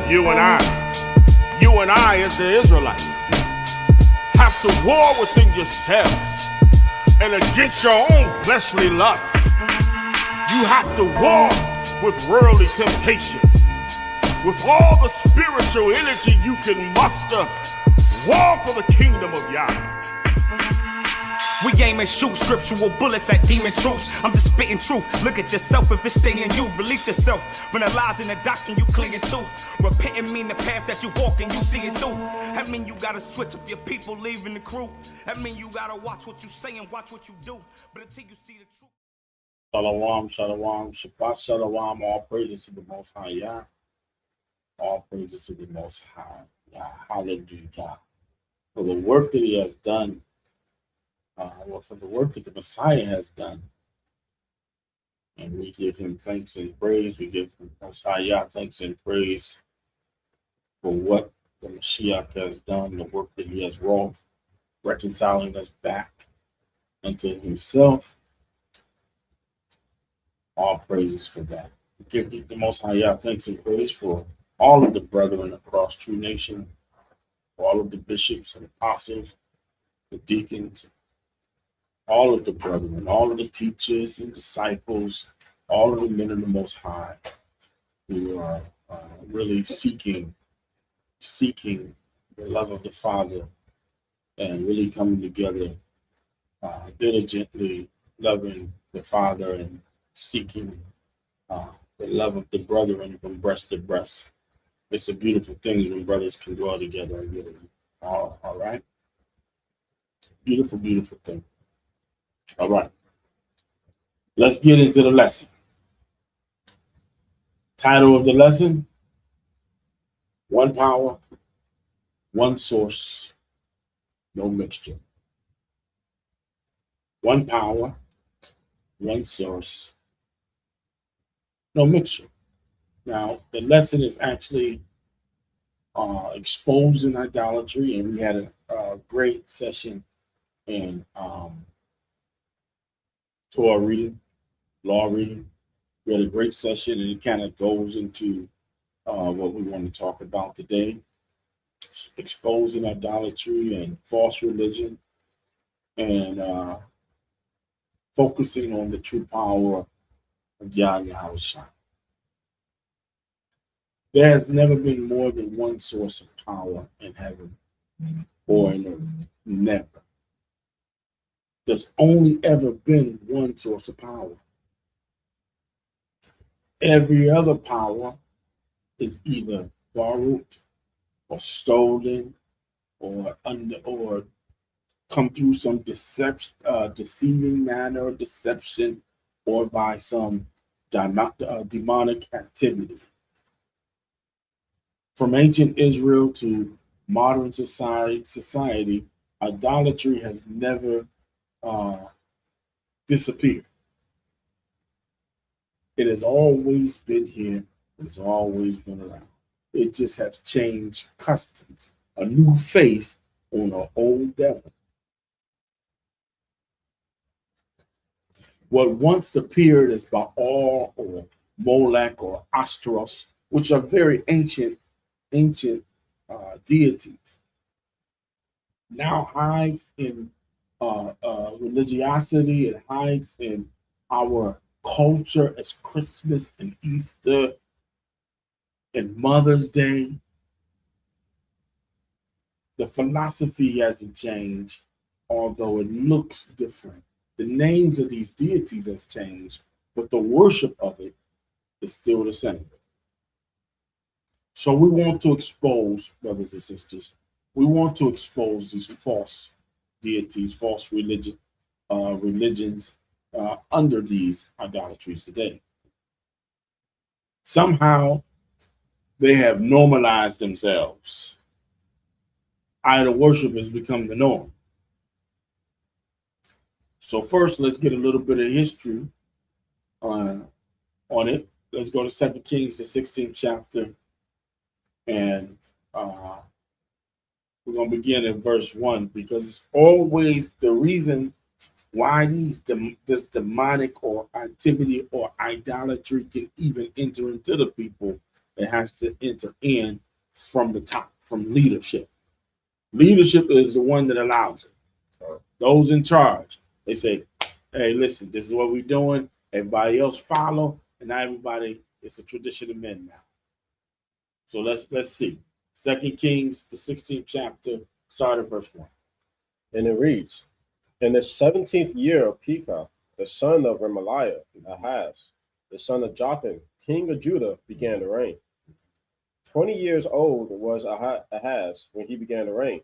You and I as the Israelites, have to war within yourselves and against your own fleshly lusts. You have to war with worldly temptation. With all the spiritual energy you can muster, war for the kingdom of Yah. We aim and shoot scriptural bullets at demon troops. I'm just spitting truth. Look at yourself if it's staying in you. Release yourself when the lies in the doctrine you clinging to. Repenting mean the path that you walk and you see it through. That mean you gotta switch up your people, leaving the crew. That mean you gotta watch what you say and watch what you do. But until you see the truth. Shalom, shalom, Shabbat shalom. All praises to the Most High Yah. All praises to the Most High Yah. Hallelujah. For the work that He has done. For the work that the Messiah has done. And we give Him thanks and praise. We give the Most High Yah thanks and praise for what the Mashiach has done, the work that He has wrought, reconciling us back unto Himself. All praises for that. We give the Most High Yah thanks and praise for all of the brethren across True Nation, for all of the bishops and apostles, the deacons, all of the brethren, all of the teachers and disciples, all of the men of the Most High who are really seeking the love of the Father and really coming together diligently loving the Father and seeking the love of the brethren from breast to breast. It's a beautiful thing when brothers can dwell together and get it. All right? Beautiful, beautiful thing. All right. Let's get into the lesson. Title of the lesson: One Power, One Source, No Mixture. One power, one source, no mixture. Now, the lesson is actually exposing idolatry, and we had a great session in Torah reading, law reading. We had a great session, and it kind of goes into what we want to talk about today: exposing idolatry and false religion, and focusing on the true power of Yahawashi. There has never been more than one source of power in heaven or in earth. Never. There's only ever been one source of power. Every other power is either borrowed or stolen or come through some deceiving manner, deception, or by some demonic activity. From ancient Israel to modern society, idolatry has never disappeared. It has always been here. It has always been around. It just has changed customs, a new face on an old devil. What once appeared as Baal or Molech or Ashtaroth, which are very ancient deities, now hides in religiosity. It hides in our culture as Christmas and Easter and Mother's Day. The philosophy hasn't changed, although it looks different. The names of these deities has changed, but the worship of it is still the same. So we want to expose, brothers and sisters, we want to expose these false deities, false religions under these idolatries today. Somehow they have normalized themselves. Idol worship has become the norm. So first, let's get a little bit of history on it. Let's go to 2 Kings, the 16th chapter, and we're going to begin in verse 1, because it's always the reason why this demonic or activity or idolatry can even enter into the people it has to enter in from the top, from leadership. Leadership is the one that allows it. Those in charge, they say, hey, listen, this is what we're doing. Everybody else follow, and now everybody, it's a tradition of men now. So let's see. 2 Kings, the 16th chapter, start at verse 1. And it reads, in the 17th year of Pekah, the son of Remaliah, Ahaz, the son of Jotham, king of Judah, began to reign. 20 years old was Ahaz when he began to reign,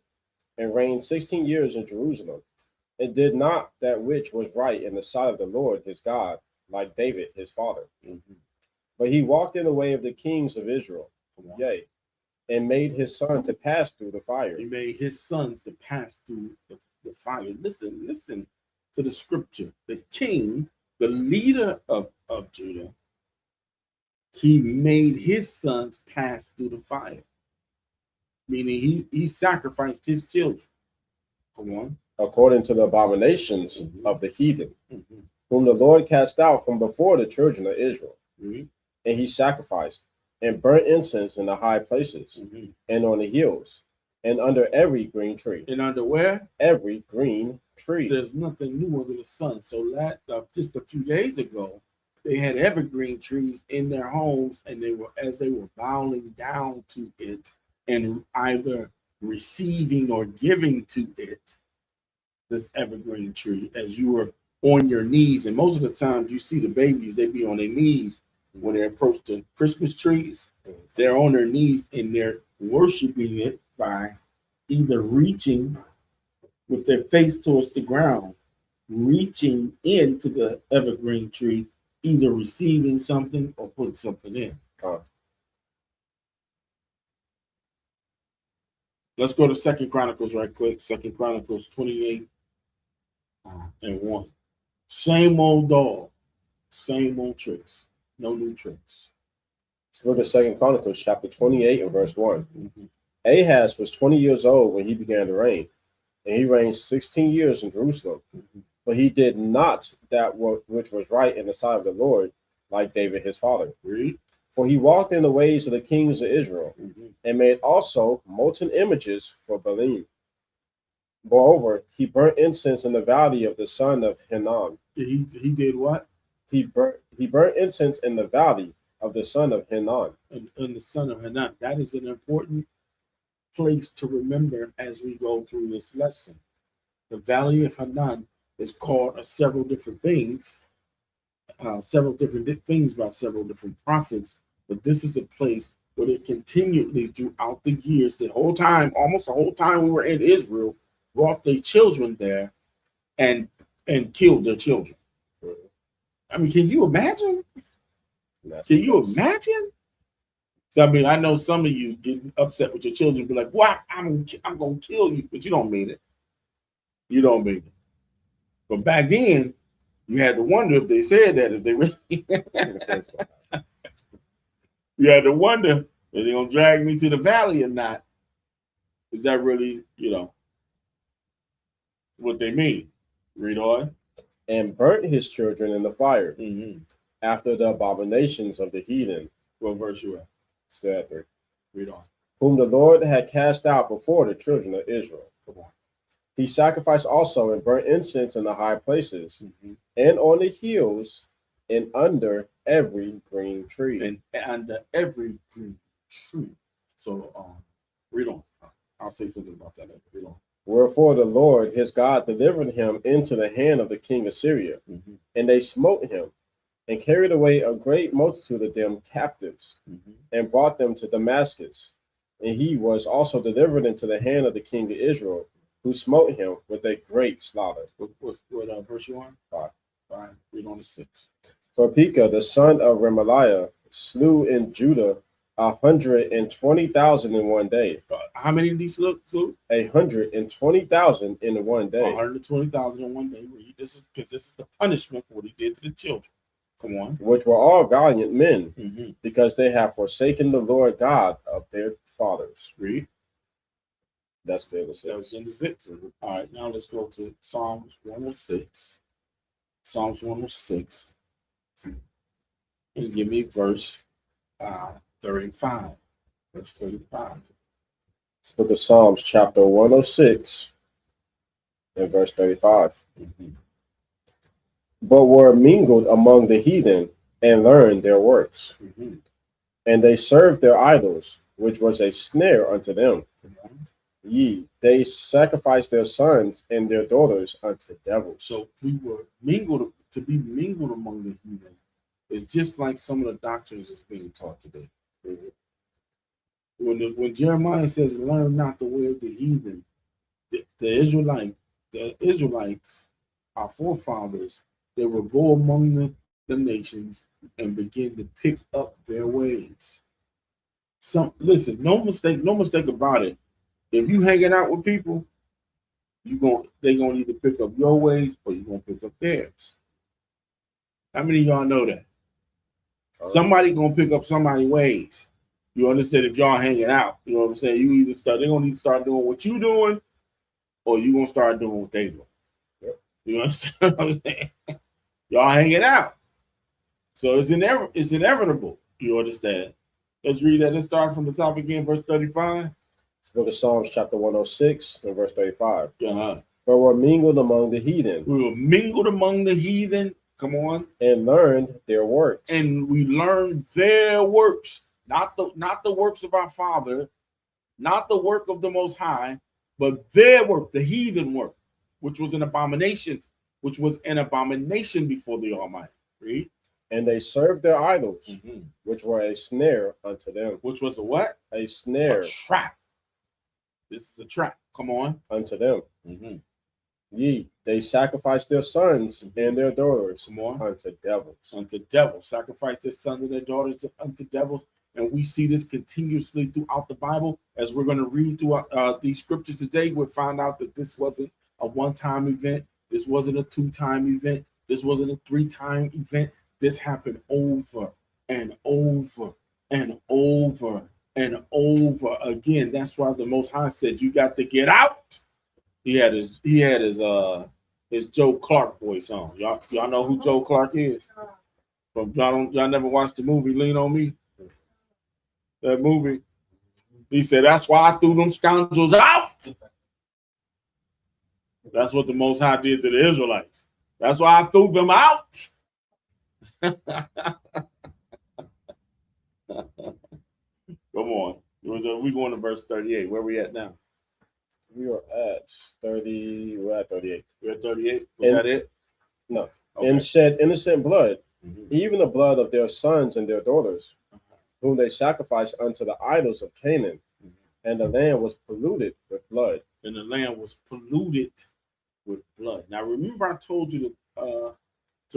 and reigned 16 years in Jerusalem, and did not that which was right in the sight of the Lord his God, like David his father. But he walked in the way of the kings of Israel, yea, and made his son to pass through the fire. He made his sons to pass through the fire. Listen to the scripture. The king, the leader of Judah, he made his sons pass through the fire. Meaning he sacrificed his children. Come on. According to the abominations of the heathen, whom the Lord cast out from before the children of Israel. And he sacrificed and burnt incense in the high places and on the hills and under every green tree. And under where? Every green tree. There's nothing new under the sun. So just a few days ago, they had evergreen trees in their homes, and they were bowing down to it and either receiving or giving to it, this evergreen tree, as you were on your knees. And most of the times you see the babies, they be on their knees when they approach the Christmas trees. They're on their knees and they're worshiping it by either reaching with their face towards the ground, reaching into the evergreen tree, either receiving something or putting something in. Let's go to 2 Chronicles right quick. 2 Chronicles 28 and 1. Same old dog, same old tricks, no new tricks. Let's look at 2 Chronicles chapter 28 and verse 1. Ahaz was 20 years old when he began to reign, and he reigned 16 years in Jerusalem. But he did not that which was right in the sight of the Lord, like David his father. For he walked in the ways of the kings of Israel, and made also molten images for Baalim. Moreover, he burnt incense in the valley of the son of Hinnom. He did what? He burnt incense in the valley of the son of Hinnom. And the son of Hinnom. That is an important place to remember as we go through this lesson. The valley of Hinnom is called several different things by several different prophets. But this is a place where they continually throughout the years, almost the whole time we were in Israel, brought their children there and killed their children. I mean, can you imagine? Can you imagine? So I mean, I know some of you getting upset with your children, be like, "What? I'm gonna kill you," but you don't mean it. You don't mean it. But back then, you had to wonder if they said that, if they really. You had to wonder if they're gonna drag me to the valley or not. Is that really, what they mean? Read on. And burnt his children in the fire after the abominations of the heathen. What verse you at? Still at 3. Read on. Whom the Lord had cast out before the children of Israel. Come on. He sacrificed also and burnt incense in the high places and on the hills and under every green tree. And under every green tree. So read on. I'll say something about that later. Read on. Wherefore the Lord his God delivered him into the hand of the king of Syria, and they smote him, and carried away a great multitude of them captives, and brought them to Damascus. And he was also delivered into the hand of the king of Israel, who smote him with a great slaughter. What verse you on? 5. Read on to 6. For Pekah, the son of Remaliah, slew in Judah 120,000 in one day. How many did he slew? 120,000 in one day. 120,000 in one day. This is the punishment for what he did to the children. Come on. Which were all valiant men, because they have forsaken the Lord God of their fathers. Read. That's the other 6. That was in the 6. All right, now let's go to Psalms 106. Psalms 106. And give me verse 35. Verse 35. It's book of Psalms, chapter 106, and verse 35. Mm-hmm. But were mingled among the heathen and learned their works. Mm-hmm. And they served their idols, which was a snare unto them. Ye, they sacrificed their sons and their daughters unto devils. So we were mingled, to be mingled among the heathen is just like some of the doctrines that's being taught today. When Jeremiah says, learn not the way of the heathen, the Israelites, our forefathers, they will go among the nations and begin to pick up their ways. Listen, no mistake about it. If you hanging out with people, they're gonna either pick up your ways or you're gonna pick up theirs. How many of y'all know that? Somebody gonna pick up somebody's ways. You understand? If y'all hanging out, you know what I'm saying? They're gonna need to start doing what you doing, or you gonna start doing what they do. Yep. You understand what I'm saying? Y'all hanging out. So it's inevitable. You understand? Let's read that. Let's start from the top again, verse 35. It's book of Psalms, chapter 106, and verse 35. Uh-huh. But were mingled among the heathen. We were mingled among the heathen. Come on. And learned their works. And we learned their works. Not the works of our Father, not the work of the Most High, but their work, the heathen work, which was an abomination before the Almighty. Read. And they served their idols, Mm-hmm. which were a snare unto them. Which was a what? A snare. A trap. This is a trap. Come on. Unto them. Mm-hmm. Ye, they sacrificed their sons and their daughters Come on. unto devils. Unto devils. Sacrifice their sons and their daughters unto devils. And we see this continuously throughout the Bible. As we're going to read through these scriptures today, we'll find out that this wasn't a one-time event. This wasn't a two-time event. This wasn't a three-time event. This happened over and over and over and over again. That's why the Most High said, you got to get out. He had his Joe Clark voice on. Y'all know who Joe Clark is? But y'all never watched the movie Lean on Me? That movie. He said, that's why I threw them scoundrels out. That's what the Most High did to the Israelites. That's why I threw them out. Come on. We going to verse 38. Where we at now? We are at 30. We're at 38. We're at 38. Was that it? No. Okay. And shed innocent blood, Mm-hmm. even the blood of their sons and their daughters, whom they sacrificed unto the idols of Canaan. Mm-hmm. And the land was polluted with blood. And the land was polluted with blood. Now, remember, I told you to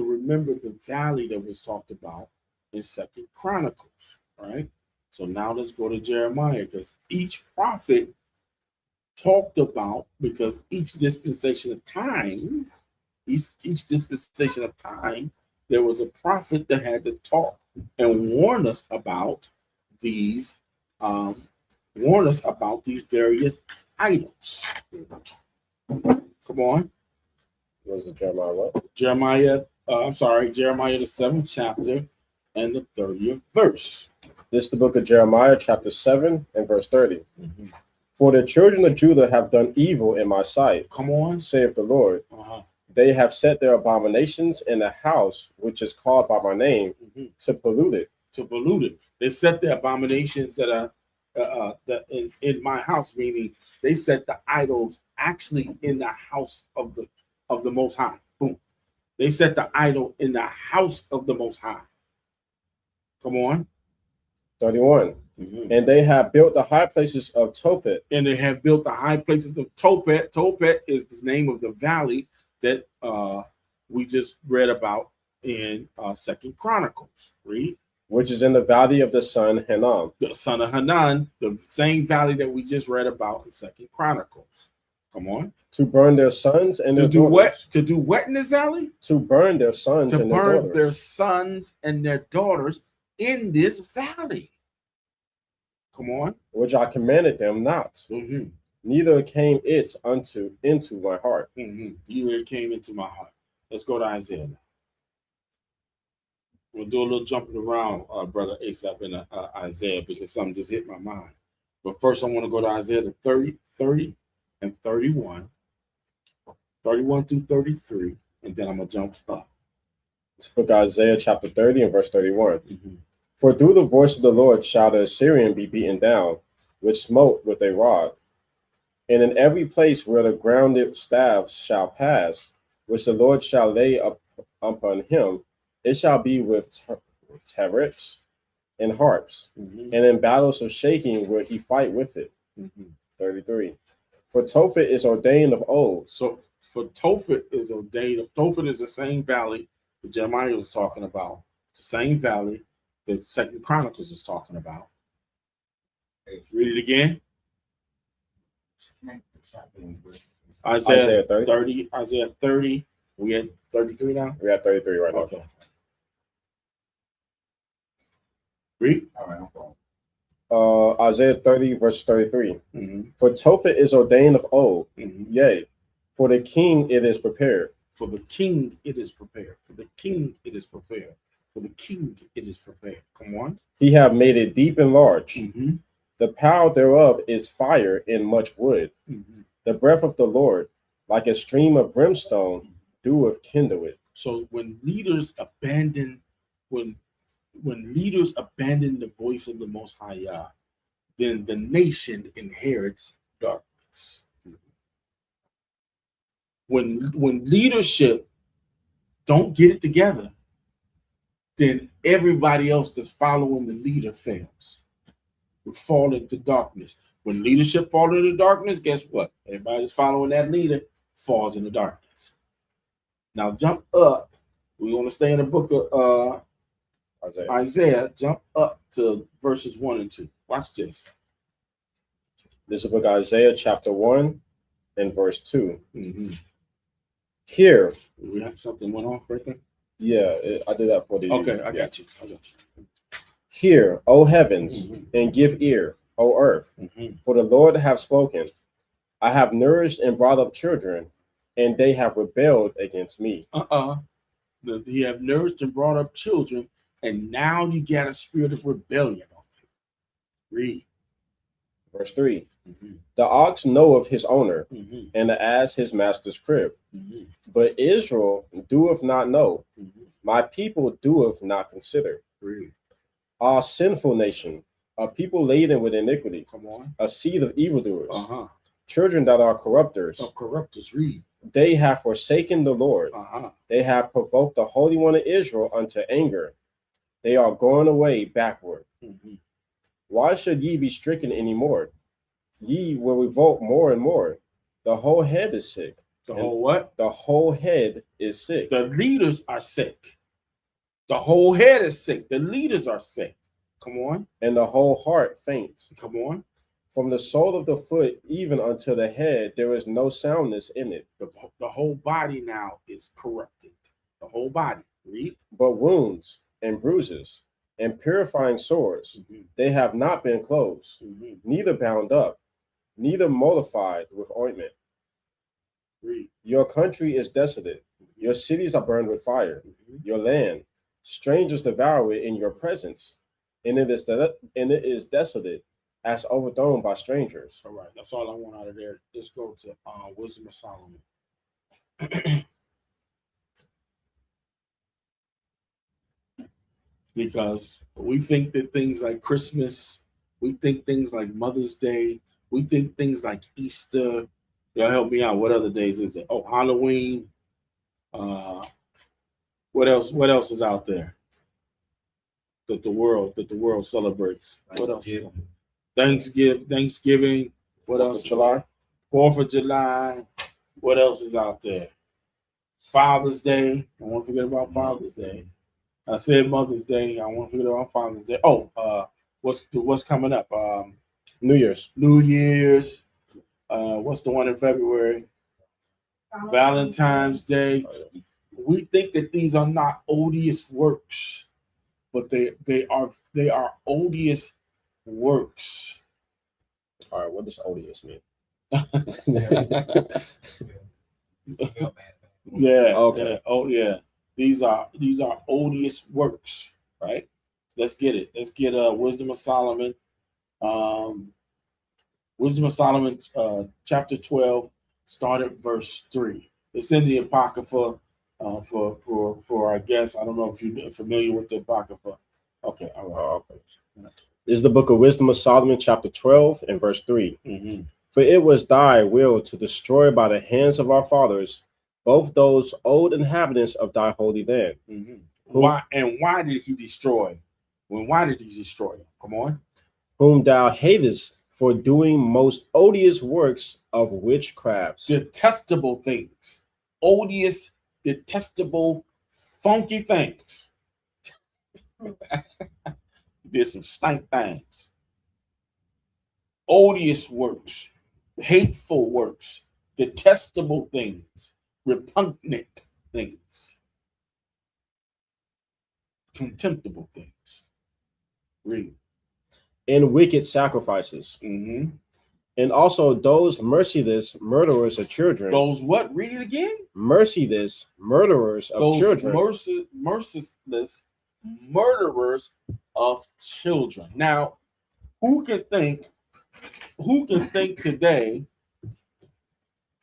remember the valley that was talked about in 2 Chronicles, right? So now let's go to Jeremiah, because each prophet talked about, because each dispensation of time, there was a prophet that had to talk and warn us about these various idols. Come on. Was it Jeremiah what? Jeremiah the 7th chapter and the 30th verse. This is the book of Jeremiah, chapter 7 and verse 30. Mm-hmm. For the children of Judah have done evil in my sight, Come on. saith the Lord. Uh-huh. They have set their abominations in the house which is called by my name, Mm-hmm. to pollute it. To pollute it. They set their abominations that are in my house, meaning they set the idols actually in the house of the Most High. Boom. They set the idol in the house of the Most High. Come on. 31. Mm-hmm. And they have built the high places of Tophet. And they have built the high places of Tophet. Tophet is the name of the valley that we just read about in 2 Chronicles. Read. Which is in the valley of the son Hinnom. The son of Hanan, the same valley that we just read about in 2 Chronicles. Come on. To burn their sons and their To do daughters. what? To do what in this valley? To burn their sons To and their burn daughters. their sons and their daughters in this valley. Come on. Which I commanded them not. Mm-hmm. Neither came it into my heart. Mm-hmm. You came into my heart. Let's go to Isaiah now. We'll do a little jumping around, brother Asaph in Isaiah, because something just hit my mind. But first, I want to go to Isaiah to 30 and 31, 31 through 33, and then I'm going to jump up. It's book of Isaiah chapter 30 and verse 31. Mm-hmm. For through the voice of the Lord shall the Assyrian be beaten down, with smote with a rod. And in every place where the grounded staff shall pass, which the Lord shall lay up upon him, it shall be with tabrets and harps, Mm-hmm. and in battles of shaking will he fight with it. Mm-hmm. 33. For Tophet is ordained of old. So for Tophet is ordained. Tophet is the same valley that Jeremiah was talking about, the same valley that Second Chronicles was talking about. Read it again. Isaiah 30. Isaiah 30. We at 33 now? We're at 33 right now. Okay. Read. All right, I'm following. Isaiah 30, verse 33. Mm-hmm. For Tophet is ordained of old, Mm-hmm. yea, for the king it is prepared. For the king it is prepared. For the king it is prepared. For the king it is prepared. Come on. He have made it deep and large. Mm-hmm. The power thereof is fire and much wood. Mm-hmm. The breath of the Lord, like a stream of brimstone, doeth kindle it. So when leaders abandon, when leaders abandon the voice of the Most High Yah, then the nation inherits darkness. When leadership don't get it together, then everybody else that's following the leader fails. We fall into darkness. When leadership falls into darkness, guess what? Everybody that's following that leader falls into darkness. Now jump up. We want to stay in the book of Isaiah. Jump up to verses 1 and 2. Watch this. This is the book of Isaiah, chapter 1 and verse 2. Mm-hmm. Here, We have something went off right there. I did that for the Okay, I got you. Hear, O heavens, Mhm. and give ear, O earth, Mm-hmm. for the Lord hath spoken. I have nourished and brought up children, and they have rebelled against me. He have nourished and brought up children, and now you got a spirit of rebellion on you. Read. Verse 3. Mm-hmm. The ox knoweth his owner, Mm-hmm. and the ass his master's crib. Mm-hmm. But Israel doeth not know, Mm-hmm. my people doeth not consider. Read. A sinful nation, a people laden with iniquity, Come on. a seed of evildoers, Uh-huh. children that are corrupters. Of corruptors. Read. They have forsaken the Lord. Uh-huh. They have provoked the Holy One of Israel unto anger. They are going away backward. Mm-hmm. Why should ye be stricken any more? Ye will revolt more and more. The whole head is sick. The whole what? The whole head is sick. The leaders are sick. The whole head is sick. The leaders are sick. Come on. And the whole heart faints. Come on. From the sole of the foot even unto the head, there is no soundness in it. The whole body now is corrupted. The whole body. Read. But wounds and bruises and purifying sores, Mm-hmm. they have not been closed, Mm-hmm. neither bound up, neither mollified with ointment. Read. Your country is desolate. Your cities are burned with fire. Mm-hmm. Your land, strangers devour it in your presence, and it is desolate, as overthrown by strangers. All right. That's all I want out of there. Let's go to Wisdom of Solomon. Because we think that things like Christmas, we think things like Mother's Day, we think things like Easter. Y'all help me out. What other days is it? Oh, Halloween. What else? What else is out there that the world celebrates? What else? Thanksgiving. What else? July. 4th of July. What else is out there? Father's Day. I won't forget about Father's Day. I said Mother's Day. I won't forget about Father's Day. Oh, what's coming up? New Year's. New Year's. What's the one in February? Valentine's Day. We think that these are not odious works, but they are odious works. All right, what does odious mean? Yeah. Okay. Yeah. Oh yeah. These are odious works, right? Let's get it. Let's get Wisdom of Solomon. Um, Wisdom of Solomon, chapter 12, start at verse 3. It's in the Apocrypha for I guess, I don't know if you're familiar with the Apocrypha. Okay, all right. Okay. This is the book of Wisdom of Solomon, chapter 12, and verse 3. Mm-hmm. For it was thy will to destroy by the hands of our fathers both those old inhabitants of thy holy land. Mm-hmm. Why did he destroy? Why did he destroy? Come on. Whom thou hatest for doing most odious works of witchcrafts. Detestable things. Odious, detestable, funky things. Did some stank things. Odious works, hateful works, detestable things, repugnant things, contemptible things. Read. And wicked sacrifices. Mm-hmm. And also those merciless murderers of children. Those what? Read it again. Merciless murderers of Those children. Merciless murderers of children. Now, who can think today?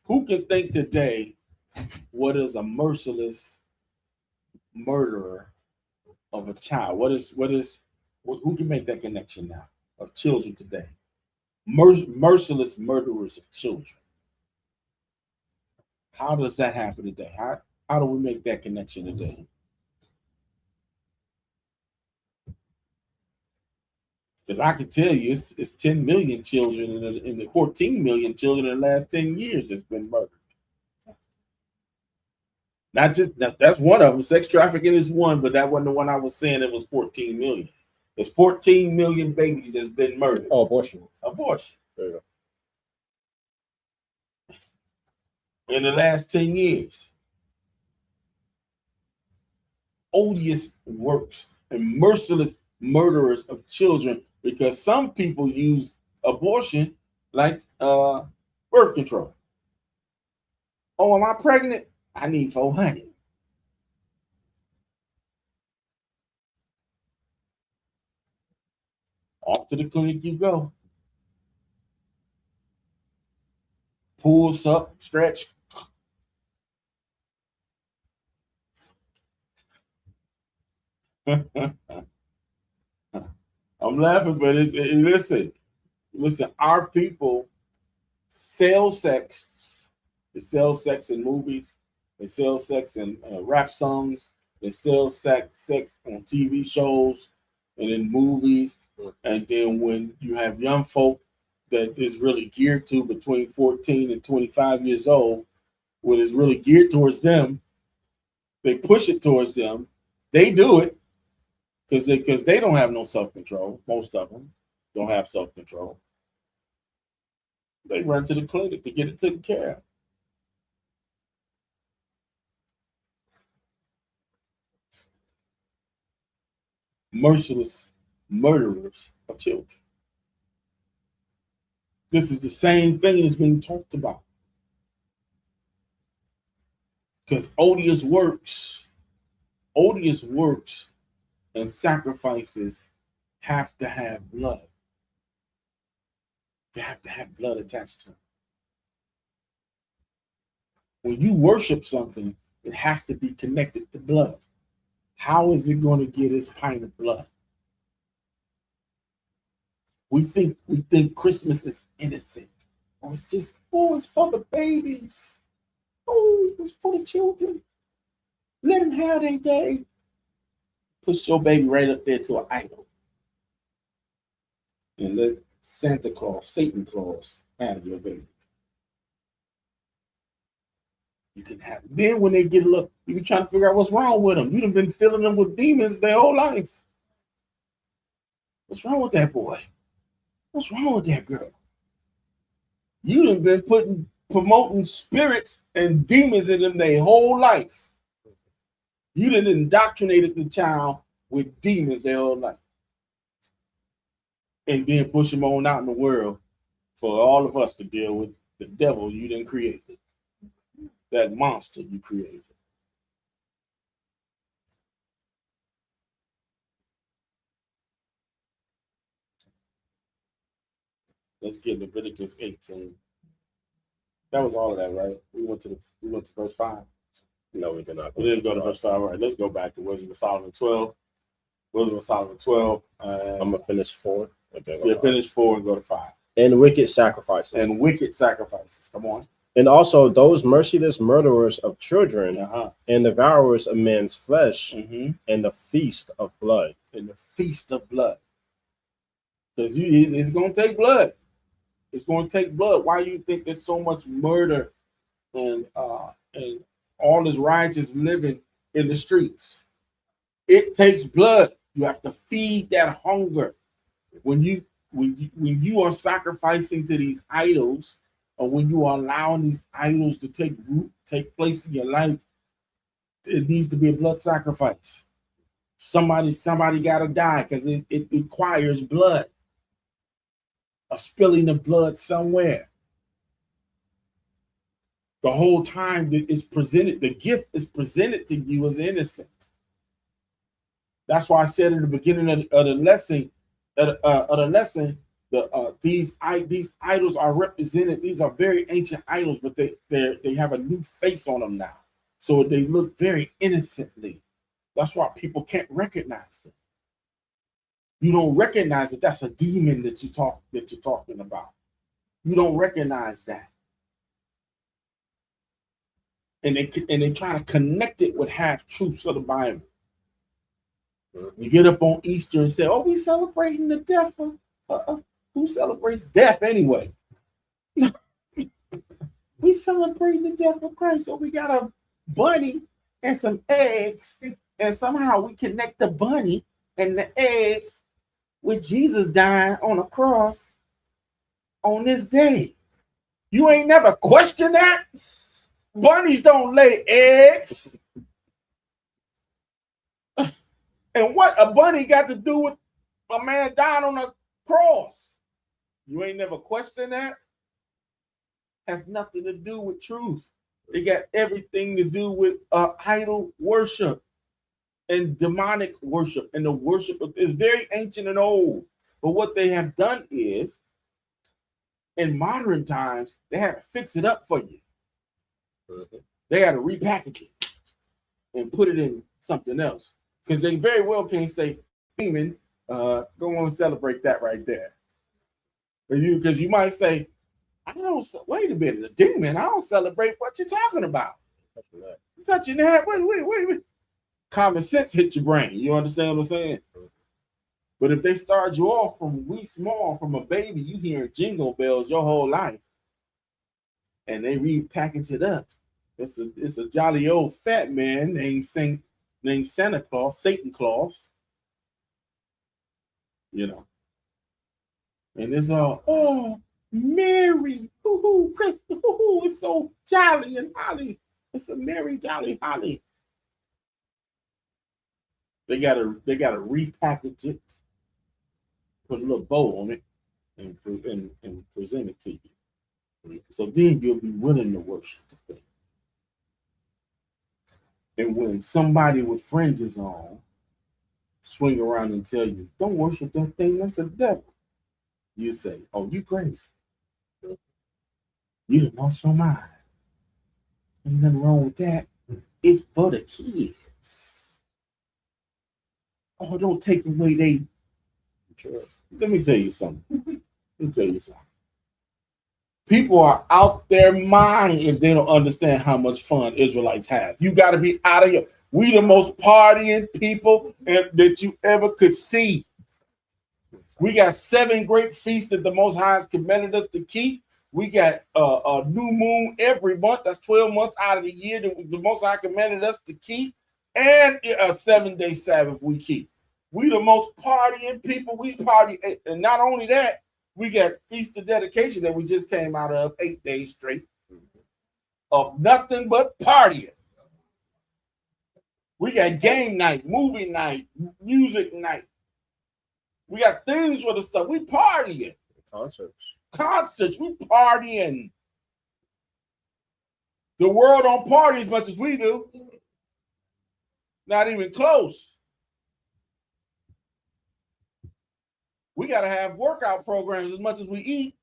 Who can think today? What is a merciless murderer of a child? Who can make that connection now of children today? Merciless murderers of children. How does that happen today? How do we make that connection today? Because I can tell you, it's 10 million children in the 14 million children in the last 10 years that's been murdered. Not just that's one of them. Sex trafficking is one, but that wasn't the one I was saying. It was 14 million. There's 14 million babies that's been murdered. Oh, abortion. Abortion. There you go. In the last 10 years. Odious works and merciless murderers of children, because some people use abortion like birth control. Oh, am I pregnant? I need 400. Off to the clinic you go. Pulls up, stretch. I'm laughing, but listen, our people sell sex. They sell sex in movies. They sell sex in rap songs. They sell sex on TV shows and in movies. And then when you have young folk that is really geared to between 14 and 25 years old, what is really geared towards them, they push it towards them. They do it because they don't have no self-control. Most of them don't have self-control. They run to the clinic to get it taken care of. Merciless murderers of children. This is the same thing that's being talked about. Because odious works and sacrifices have to have blood. They have to have blood attached to them. When you worship something, it has to be connected to blood. How is it going to get its pint of blood? We think Christmas is innocent. Or it's for the babies. Oh, it's for the children. Let them have their day. Push your baby right up there to an idol. And let Santa Claus, Satan Claus, have your baby. You can have it. Then when they get a look, you be trying to figure out what's wrong with them. You've been filling them with demons their whole life. What's wrong with that boy? What's wrong with that girl? You done been promoting spirits and demons in them their whole life. You done indoctrinated the child with demons their whole life. And then push them on out in the world for all of us to deal with the devil you done created. That monster you created. Let's get Leviticus 18. That was all of that, right? We went to verse 5. No, we did not. We didn't go to verse 5. All right, let's go back to Wisdom of Solomon 12. Wisdom of Solomon 12. I'm gonna finish 4. Yeah, finish 4 and go to 5. And wicked sacrifices. And wicked sacrifices. Come on. And also those merciless murderers of children, and devourers of men's flesh, and the feast of blood. And the feast of blood. Because it's going to take blood. It's going to take blood. Why do you think there's so much murder and all this righteous living in the streets? It takes blood. You have to feed that hunger. When you are sacrificing to these idols, or when you are allowing these idols to take root, take place in your life, it needs to be a blood sacrifice. Somebody got to die because it requires blood. A spilling of blood somewhere. The whole time that it's presented, the gift is presented to you as innocent. That's why I said in the beginning of the lesson, these idols are represented. These are very ancient idols, but they have a new face on them now, so they look very innocently. That's why people can't recognize them. You don't recognize that that's a demon that you're talking about. You don't recognize that, and they try to connect it with half truths of the Bible. You get up on Easter and say, "Oh, we celebrating the death of who celebrates death anyway?" We celebrating the death of Christ, so we got a bunny and some eggs, and somehow we connect the bunny and the eggs with Jesus dying on a cross on this day. You ain't never questioned that? Bunnies don't lay eggs. And what a bunny got to do with a man dying on a cross? You ain't never questioned that? Has nothing to do with truth. It got everything to do with idol worship and demonic worship, and the worship is very ancient and old. But what they have done is, in modern times, they had to fix it up for you. They had to repackage it and put it in something else, because they very well can't say, "Demon, go on and celebrate that right there." Because you might say, "I don't. Wait a minute, a demon? I don't celebrate what you're talking about." Touching that? Wait. Common sense hit your brain. You understand what I'm saying? But if they start you off from wee small, from a baby, you hearing jingle bells your whole life, and they repackage it up. It's a jolly old fat man named Santa Claus, Satan Claus. You know. And it's all, "Oh, Merry, Christmas, it's so jolly and holly. It's a merry, jolly, holly." They gotta repackage it, put a little bow on it, and present it to you. So then you'll be willing to worship the thing. And when somebody with fringes on swing around and tell you, "Don't worship that thing, that's a devil," you say, "Oh, you crazy. You done lost your mind. Ain't nothing wrong with that. It's for the kids. Oh, don't take away they." Let me tell you something. People are out their mind if they don't understand how much fun Israelites have. You got to be out of your. We the most partying people that you ever could see. We got 7 great feasts that the Most High has commanded us to keep. We got a new moon every month. That's 12 months out of the year that the Most High commanded us to keep, and a 7-day Sabbath we keep. We the most partying people. We party, and not only that, we got Feast of Dedication that we just came out of 8 days straight of nothing but partying. We got game night, movie night, music night. We got things for the stuff. We partying. Concerts. We partying. The world don't party as much as we do. Not even close. We got to have workout programs as much as we eat.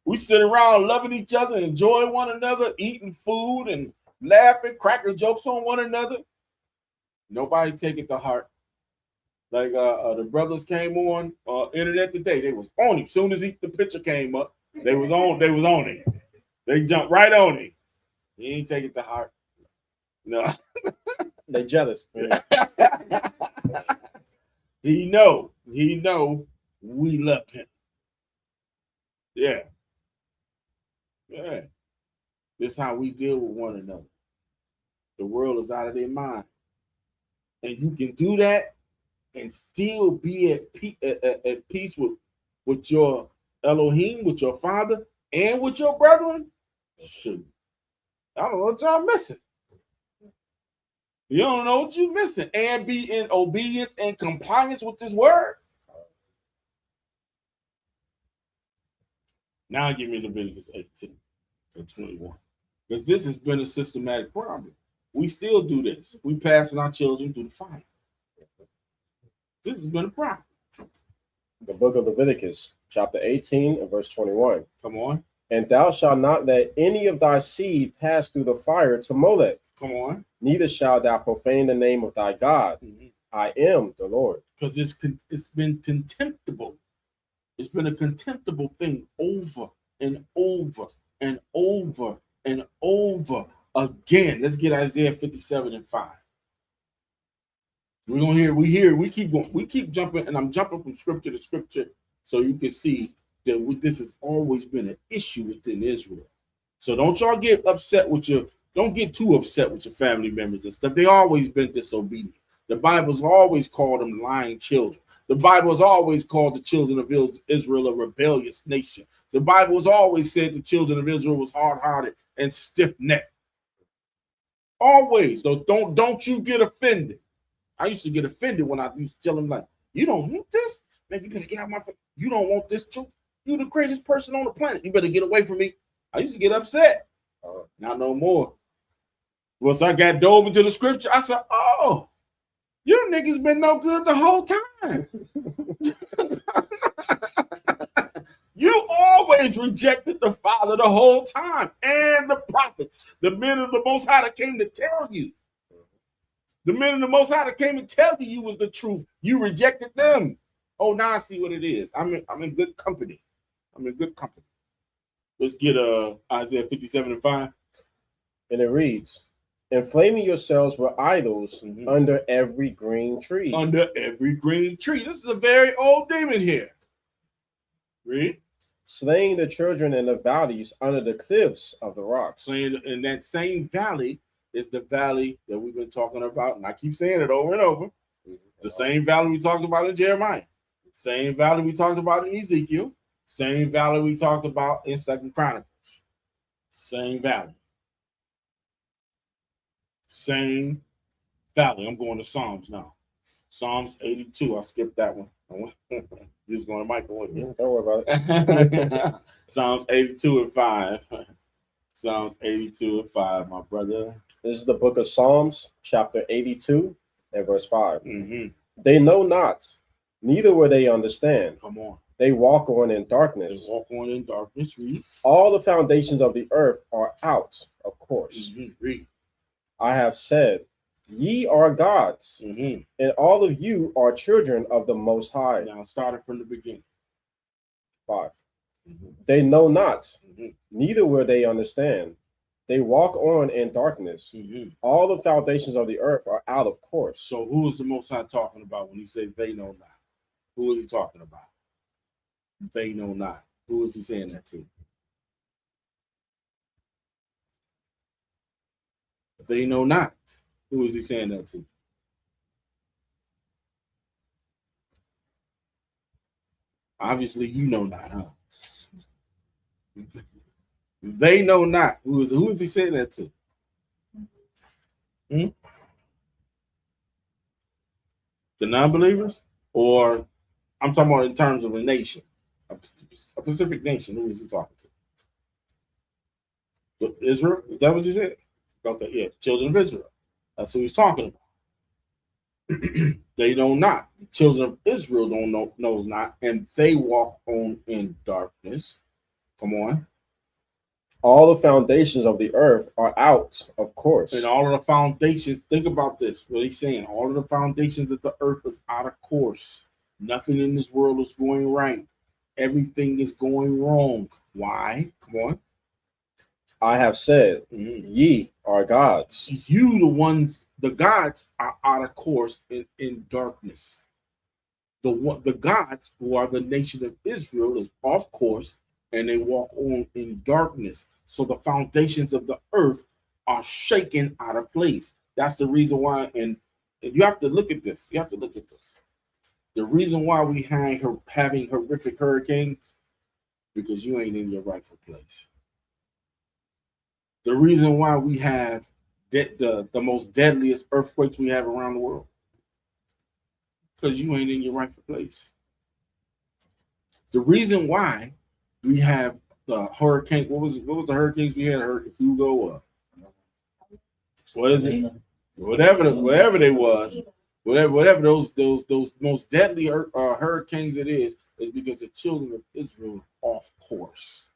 We sit around loving each other, enjoying one another, eating food and laughing, cracking jokes on one another. Nobody take it to heart. Like the brothers came on internet today. They was on him. Soon as the picture came up, they was on it. They jumped right on it. He ain't take it to heart. No. They jealous. He know we love him. Yeah. Yeah. This is how we deal with one another. The world is out of their mind. And you can do that and still be at peace with your Elohim, with your father, and with your brethren. Shoot. I don't know what y'all missing. You don't know what you're missing. And be in obedience and compliance with this word. Now give me Leviticus 18 and 21. Because this has been a systematic problem. We still do this. We passing our children through the fire. This has been a problem. The book of Leviticus, chapter 18 and verse 21. Come on. And thou shalt not let any of thy seed pass through the fire to Molech. Come on. Neither shalt thou profane the name of thy God. Mm-hmm. I am the Lord. Because it's been contemptible. It's been a contemptible thing over and over and over and over again. Let's get Isaiah 57 and 5. We're gonna hear, we keep going, we keep jumping, and I'm jumping from scripture to scripture so you can see that this has always been an issue within Israel. So don't y'all get upset with don't get too upset with your family members and stuff. They always been disobedient. The Bible's always called them lying children. The Bible has always called the children of Israel a rebellious nation. The Bible has always said the children of Israel was hard-hearted and stiff-necked. Always, though, don't you get offended. I used to get offended when I used to tell them, like, you don't want this? Man, you better get out my face. You don't want this too? You're the greatest person on the planet. You better get away from me. I used to get upset. Not no more. Once I got dove into the scripture, I said, oh, you niggas been no good the whole time. You always rejected the Father the whole time, and the prophets, the men of the Most High that came to tell you. The men of the Most High that came and tell you was the truth. You rejected them. Oh, now I see what it is. I'm in good company. I'm in good company. Let's get Isaiah 57 and 5. And it reads, inflaming yourselves with idols under every green tree. Under every green tree. This is a very old demon here. Read. Slaying the children in the valleys under the cliffs of the rocks. Slaying in that same valley is the valley that we've been talking about, and I keep saying it over and over. The same valley we talked about in Jeremiah. Same valley we talked about in Ezekiel. Same valley we talked about in 2nd Chronicles. Same valley. Same valley. I'm going to Psalms now. Psalms 82. I skipped that one. You're just going to microwave it. Don't worry about it. Psalms 82 and 5. Psalms 82 and 5, my brother. This is the book of Psalms, chapter 82 and verse 5. Mm-hmm. They know not, neither will they understand. Come on. They walk on in darkness. They walk on in darkness. Read. All the foundations of the earth are out, of course. Mm-hmm. Read. I have said, ye are gods, and all of you are children of the Most High. Now, starting from the beginning. 5. They know not, neither will they understand. They walk on in darkness. All the foundations of the earth are out of course. So who is the Most High talking about when he said they know not? Who is he talking about? They know not. Who is he saying that to? They know not. Who is he saying that to? Obviously, you know not, huh? They know not. Who is he saying that to? The non-believers? Or I'm talking about in terms of a nation, a specific nation. Who is he talking to? Israel? Is that what he said? Okay, yeah, children of Israel. That's who he's talking about. They know not. The children of Israel don't knows not, and they walk on in darkness. Come on. All the foundations of the earth are out of course. And all of the foundations, think about this, what he's saying. All of the foundations of the earth is out of course. Nothing in this world is going right. Everything is going wrong. Why? Come on. I have said, ye are gods. You, the gods are out of course in darkness. The gods who are the nation of Israel is off course and they walk on in darkness. So the foundations of the earth are shaken out of place. That's the reason why, and you have to look at this. You have to look at this. The reason why we having horrific hurricanes, because you ain't in your rightful place. The reason why we have the most deadliest earthquakes we have around the world, because you ain't in your rightful place. The reason why we have the hurricane, what was the hurricanes we had? Hugo, what is it? Whatever they was, whatever those most deadly hurricanes it is because the children of Israel are off course.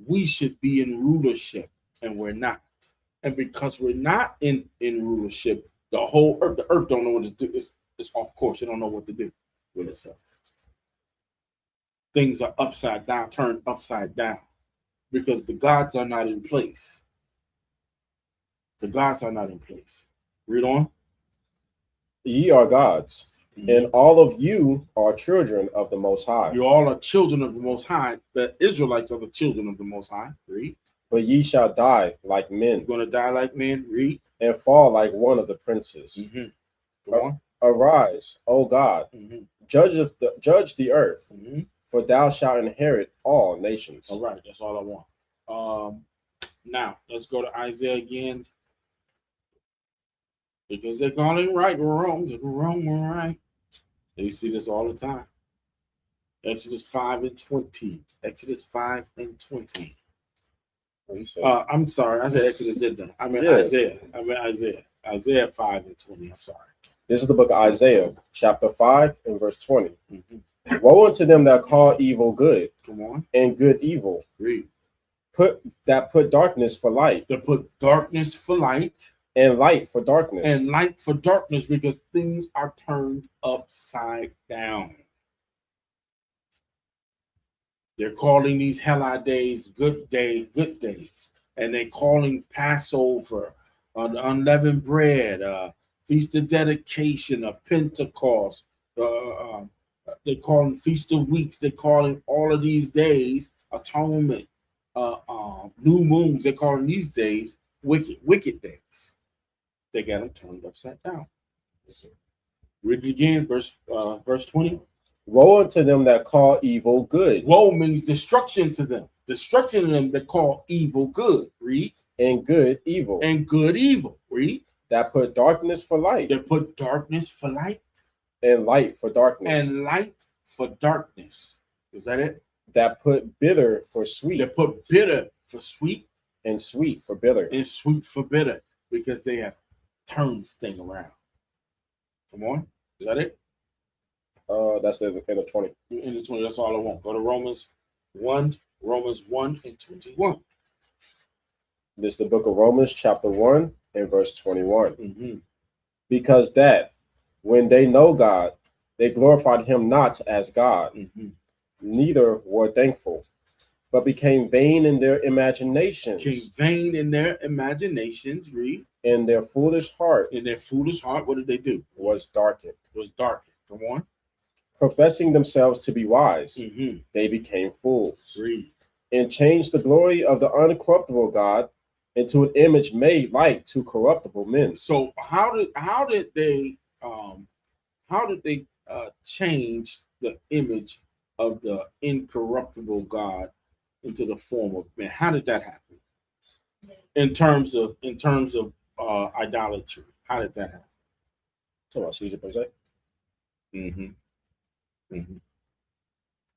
We should be in rulership, and we're not. And because we're not in rulership, the earth don't know what to do. It's off course. It don't know what to do with itself. Things are upside down, turned upside down, because the gods are not in place. The gods are not in place. Read on. Ye are gods, and all of you are children of the Most High. You all are children of the Most High. The Israelites are the children of the Most High. Read. But ye shall die like men. You're going to die like men. Read. And fall like one of the princes. Go on. Arise, O God, judge the earth, for thou shalt inherit all nations. All right, that's all I want. Now, let's go to Isaiah again. Because they're calling right or wrong. They're wrong or right. They see this all the time. Exodus 5 and 20. Exodus 5 and 20. I'm sorry. I said Exodus, didn't I? I mean Isaiah. Isaiah 5 and 20. I'm sorry. This is the book of Isaiah, chapter 5 and verse 20. Woe unto them that call evil good. Come on. And good evil. Read. Put darkness for light. That put darkness for light. And light for darkness. And light for darkness, because things are turned upside down. They're calling these Heli days good days. And they're calling Passover, unleavened bread, Feast of Dedication, of Pentecost. They call them Feast of Weeks. They're calling all of these days atonement, new moons. They're calling these days wicked days. They got them turned upside down. Read it again, verse 20. Woe unto them that call evil good. Woe means destruction to them. Destruction to them that call evil good. Read. And good evil. And good evil. Read. That put darkness for light. That put darkness for light. And light for darkness. And light for darkness. Is that it? That put bitter for sweet. That put bitter for sweet. And sweet for bitter. And sweet for bitter. Because they have turned this thing around. Come on. Is that it? That's the end of 20. End of 20. That's all I want. Go to Romans 1 and 21. This is the book of Romans, chapter 1 and verse 21. Because that when they know God, they glorified him not as God, neither were thankful, but became vain in their imaginations. Read. And their foolish heart. What did they do? Was darkened. Come on. Professing themselves to be wise, they became fools. Read. And changed the glory of the uncorruptible God into an image made like to corruptible men. So how did they change the image of the incorruptible God into the form of man? How did that happen? In terms of idolatry, how did that happen? Talking about Caesar per se.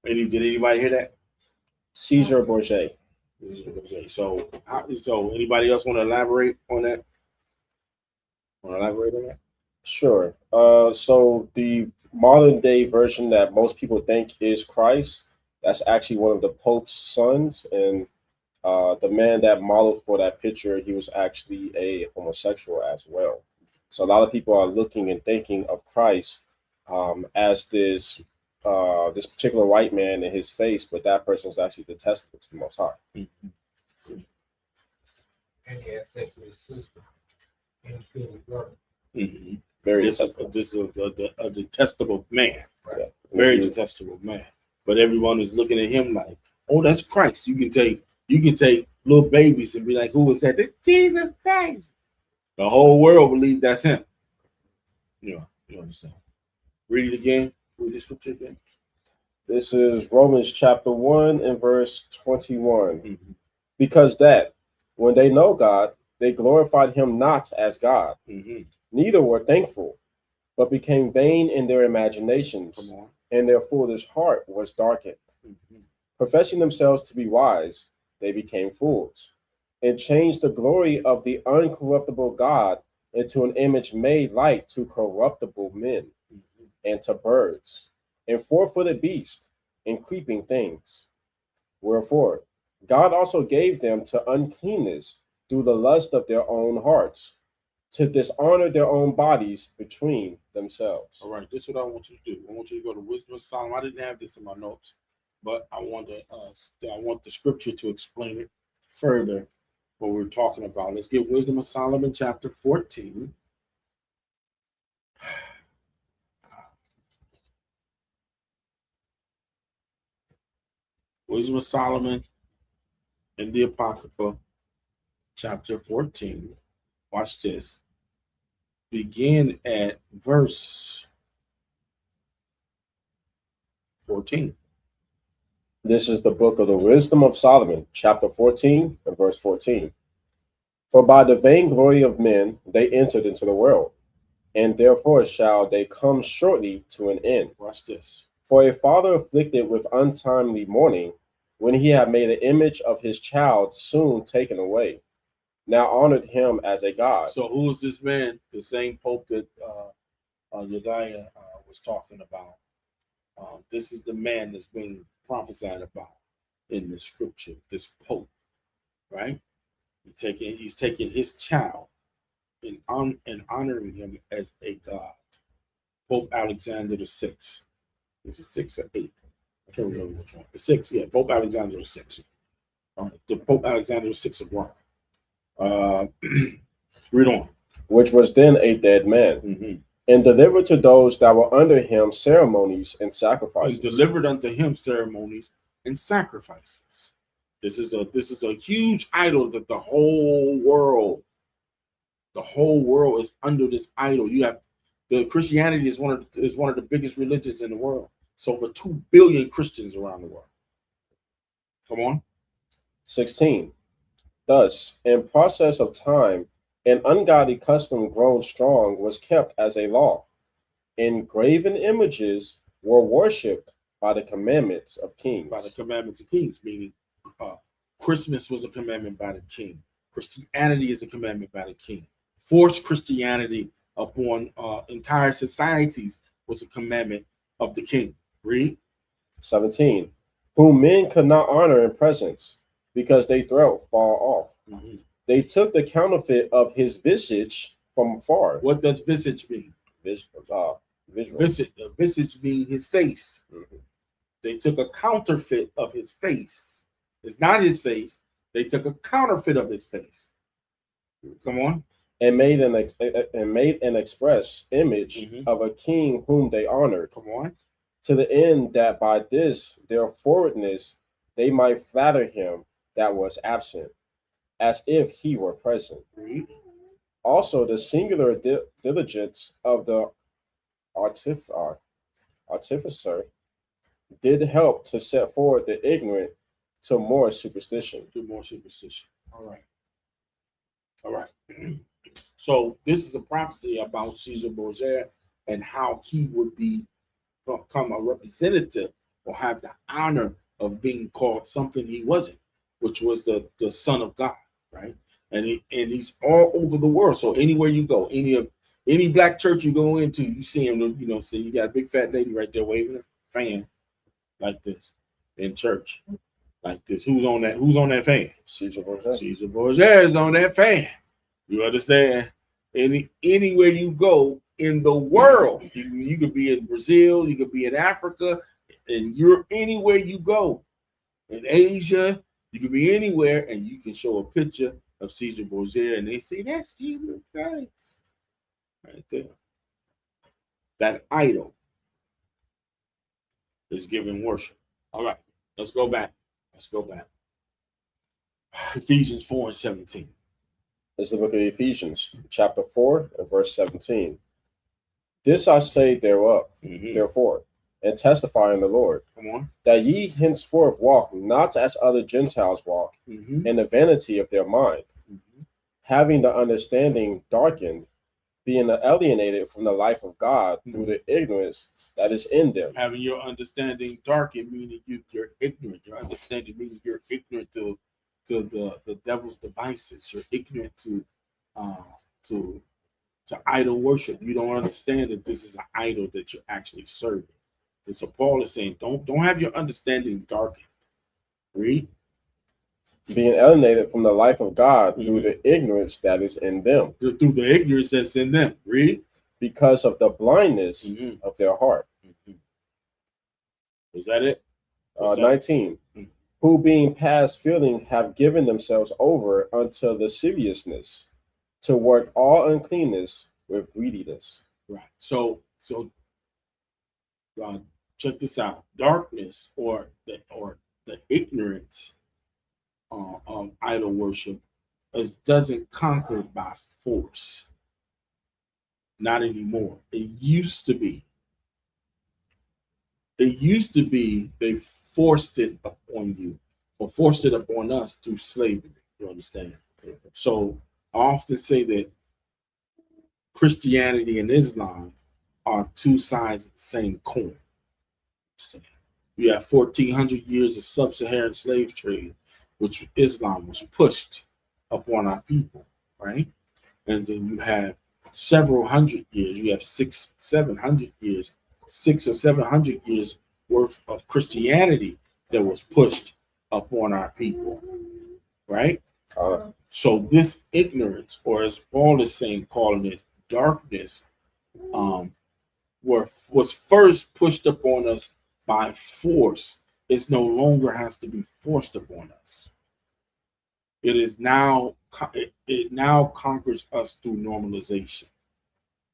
Did anybody hear that? Caesar Borgia. So anybody else want to elaborate on that? Sure. So the modern day version that most people think is Christ, that's actually one of the Pope's sons, and the man that modeled for that picture, he was actually a homosexual as well. So a lot of people are looking and thinking of Christ as this particular white man in his face, but that person is actually detestable to the Most High. And he had sex with his sister and killed his brother. Mm-hmm. Very This detestable. is a detestable man, Right. very Mhm. detestable man. But everyone is looking at him like, oh, that's Christ. You can take little babies and be like, who is that? That's Jesus Christ. The whole world believe that's him. You understand? Read it again. Read the scripture again. This is Romans chapter 1 and verse 21. Mm-hmm. Because that, when they know God, they glorified him not as God, Mm-hmm. neither were thankful, but became vain in their imaginations, Come on. and their foolish heart was darkened. Mm-hmm. Professing themselves to be wise, they became fools, and changed the glory of the uncorruptible God into an image made like to corruptible men, Mm-hmm. and to birds, and four-footed beasts, and creeping things. Wherefore, God also gave them to uncleanness through the lust of their own hearts, to dishonor their own bodies between themselves. All right, this is what I want you to do. I want you to go to Wisdom of Solomon. I didn't have this in my notes, but I want the scripture to explain it further. What we're talking about. Let's get Wisdom of Solomon, chapter 14. Wisdom of Solomon in the Apocrypha, chapter 14. Watch this. Begin at verse 14. This is the book of the Wisdom of Solomon, chapter 14 and verse 14. For by the vainglory of men they entered into the world, and therefore shall they come shortly to an end. Watch this. For a father afflicted with untimely mourning, when he had made an image of his child soon taken away, now honored him as a god. So who is this man? The same Pope that Yediah was talking about. This is the man that's being prophesied about in the scripture. This Pope, right? He's taking his child and honoring him as a god. Pope Alexander the Sixth. Is it 6 or 8? I can't remember which one. The 6, yeah. Pope Alexander the Sixth. The Pope Alexander the Sixth of Rome. Read on. Which was then a dead man, Mm-hmm. and delivered to those that were under him ceremonies and sacrifices. And delivered unto him ceremonies and sacrifices. This is a huge idol that the whole world is under this idol. You have the Christianity is one of the biggest religions in the world. So over 2 billion Christians around the world. Come on. 16. Thus, in process of time, an ungodly custom grown strong was kept as a law. Engraven images were worshipped by the commandments of kings. By the commandments of kings, meaning Christmas was a commandment by the king. Christianity is a commandment by the king. Forced Christianity upon entire societies was a commandment of the king. Read. 17. Whom men could not honor in presence, because they dwelt far off. Mm-hmm. They took the counterfeit of his visage from afar. What does visage mean? Visual. Visage means his face. Mhm. They took a counterfeit of his face. It's not his face. They took a counterfeit of his face. Come on. And made an express image of a king whom they honored. Come on. To the end that by this their forwardness they might flatter him that was absent, as if he were present. Read. Also, the singular diligence of the artificer did help to set forward the ignorant to more superstition. Do more superstition. All right. All right. So this is a prophecy about Caesar Borgia and how he would become a representative or have the honor of being called something he wasn't, which was the Son of God, right? And he's all over the world. So anywhere you go, any of Any black church you go into, you see them, you know, see you got a big fat lady right there waving a fan like this in church. Like this. Who's on that? Who's on that fan? Caesar Borgia. Caesar Borgia is on that fan. You understand? Anywhere you go in the world, you could be in Brazil, you could be in Africa, and you're anywhere you go. In Asia, you could be anywhere, and you can show a picture of Caesar Borgia, and they say that's Jesus Christ. Right there. That idol is giving worship. All right, let's go back. Let's go back. Ephesians 4:17. It's the book of Ephesians, chapter 4, and verse 17. This I say therefore, and testify in the Lord, Come on. that ye henceforth walk not as other Gentiles walk, in the vanity of their mind, having the understanding darkened, being alienated from the life of God through the ignorance that is in them. Having your understanding darkened, meaning you're ignorant. Your understanding meaning you're ignorant to the devil's devices. You're ignorant to idol worship. You don't understand that this is an idol that you're actually serving. And so Paul is saying, don't have your understanding darkened. Read. Being alienated from the life of God through the ignorance that is in them. Through the ignorance that's in them. Read. Because of the blindness of their heart. Was that it? 19. Who being past feeling have given themselves over unto lasciviousness, to work all uncleanness with greediness. Right. So check this out. Darkness or the ignorance of idol worship doesn't conquer by force. Not anymore. It used to be. They forced it upon you, or forced it upon us through slavery. You understand? So I often say that Christianity and Islam are two sides of the same coin. You have 1,400 years of sub-Saharan slave trade, which Islam was pushed upon our people, right? And then you have several hundred years. You have 600 or 700 years worth of Christianity that was pushed upon our people, right? So this ignorance, or as Paul is saying, calling it darkness, was first pushed upon us by force. It no longer has to be forced upon us. It is now. It now conquers us through normalization.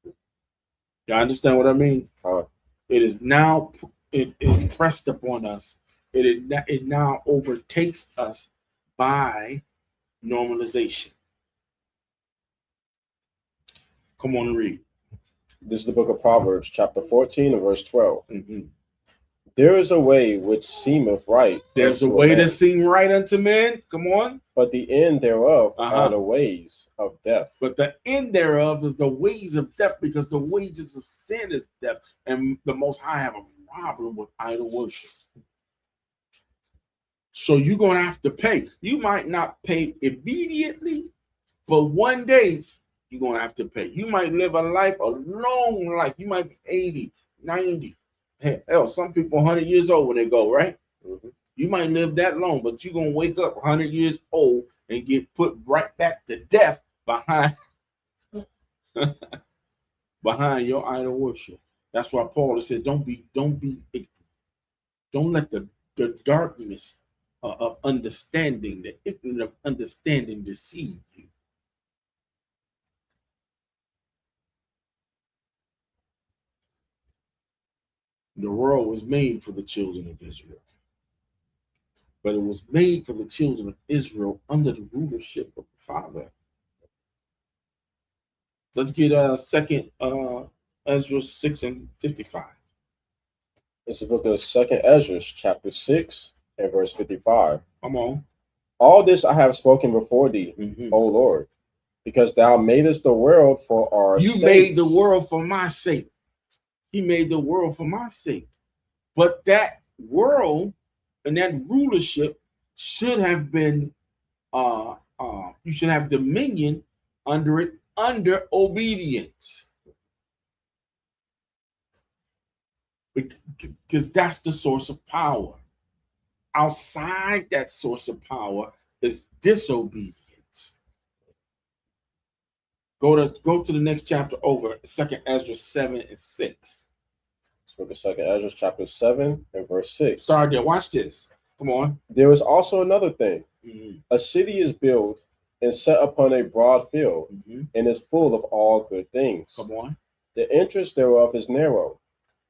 You understand what I mean? It is now impressed upon us. It now overtakes us by normalization. Come on and read. This is the book of Proverbs, chapter 14, and verse 12. There is a way which seemeth right. There's a way that seem right unto men. Come on. But the end thereof are the ways of death. But the end thereof is the ways of death, because the wages of sin is death. And the Most High have a problem with idol worship. So you're going to have to pay. You might not pay immediately, but one day you're going to have to pay. You might live a long life. You might be 80, 90. Hell, some people 100 years old when they go, right? You might live that long, but you're going to wake up 100 years old and get put right back to death behind your idol worship. That's why Paul said, don't let the darkness of understanding, the ignorance of understanding deceive you. The world was made for the children of Israel, but it was made for the children of Israel under the rulership of the Father. Let's get second Ezra 6 and 55. It's the book of 2nd Ezra, chapter 6, and verse 55. Come on. All this I have spoken before thee, O Lord, because thou madest the world for our sakes. You made the world for my sake. He made the world for my sake. But that world and that rulership should have been, you should have dominion under it, under obedience. because that's the source of power. Outside that source of power is disobedience. Go to the next chapter over, 2nd Ezra 7 and 6. Let's look at 2nd Ezra chapter 7 and verse 6. Start there. Watch this. Come on. There is also another thing. Mm-hmm. A city is built and set upon a broad field, Mm-hmm. and is full of all good things. Come on. The entrance thereof is narrow,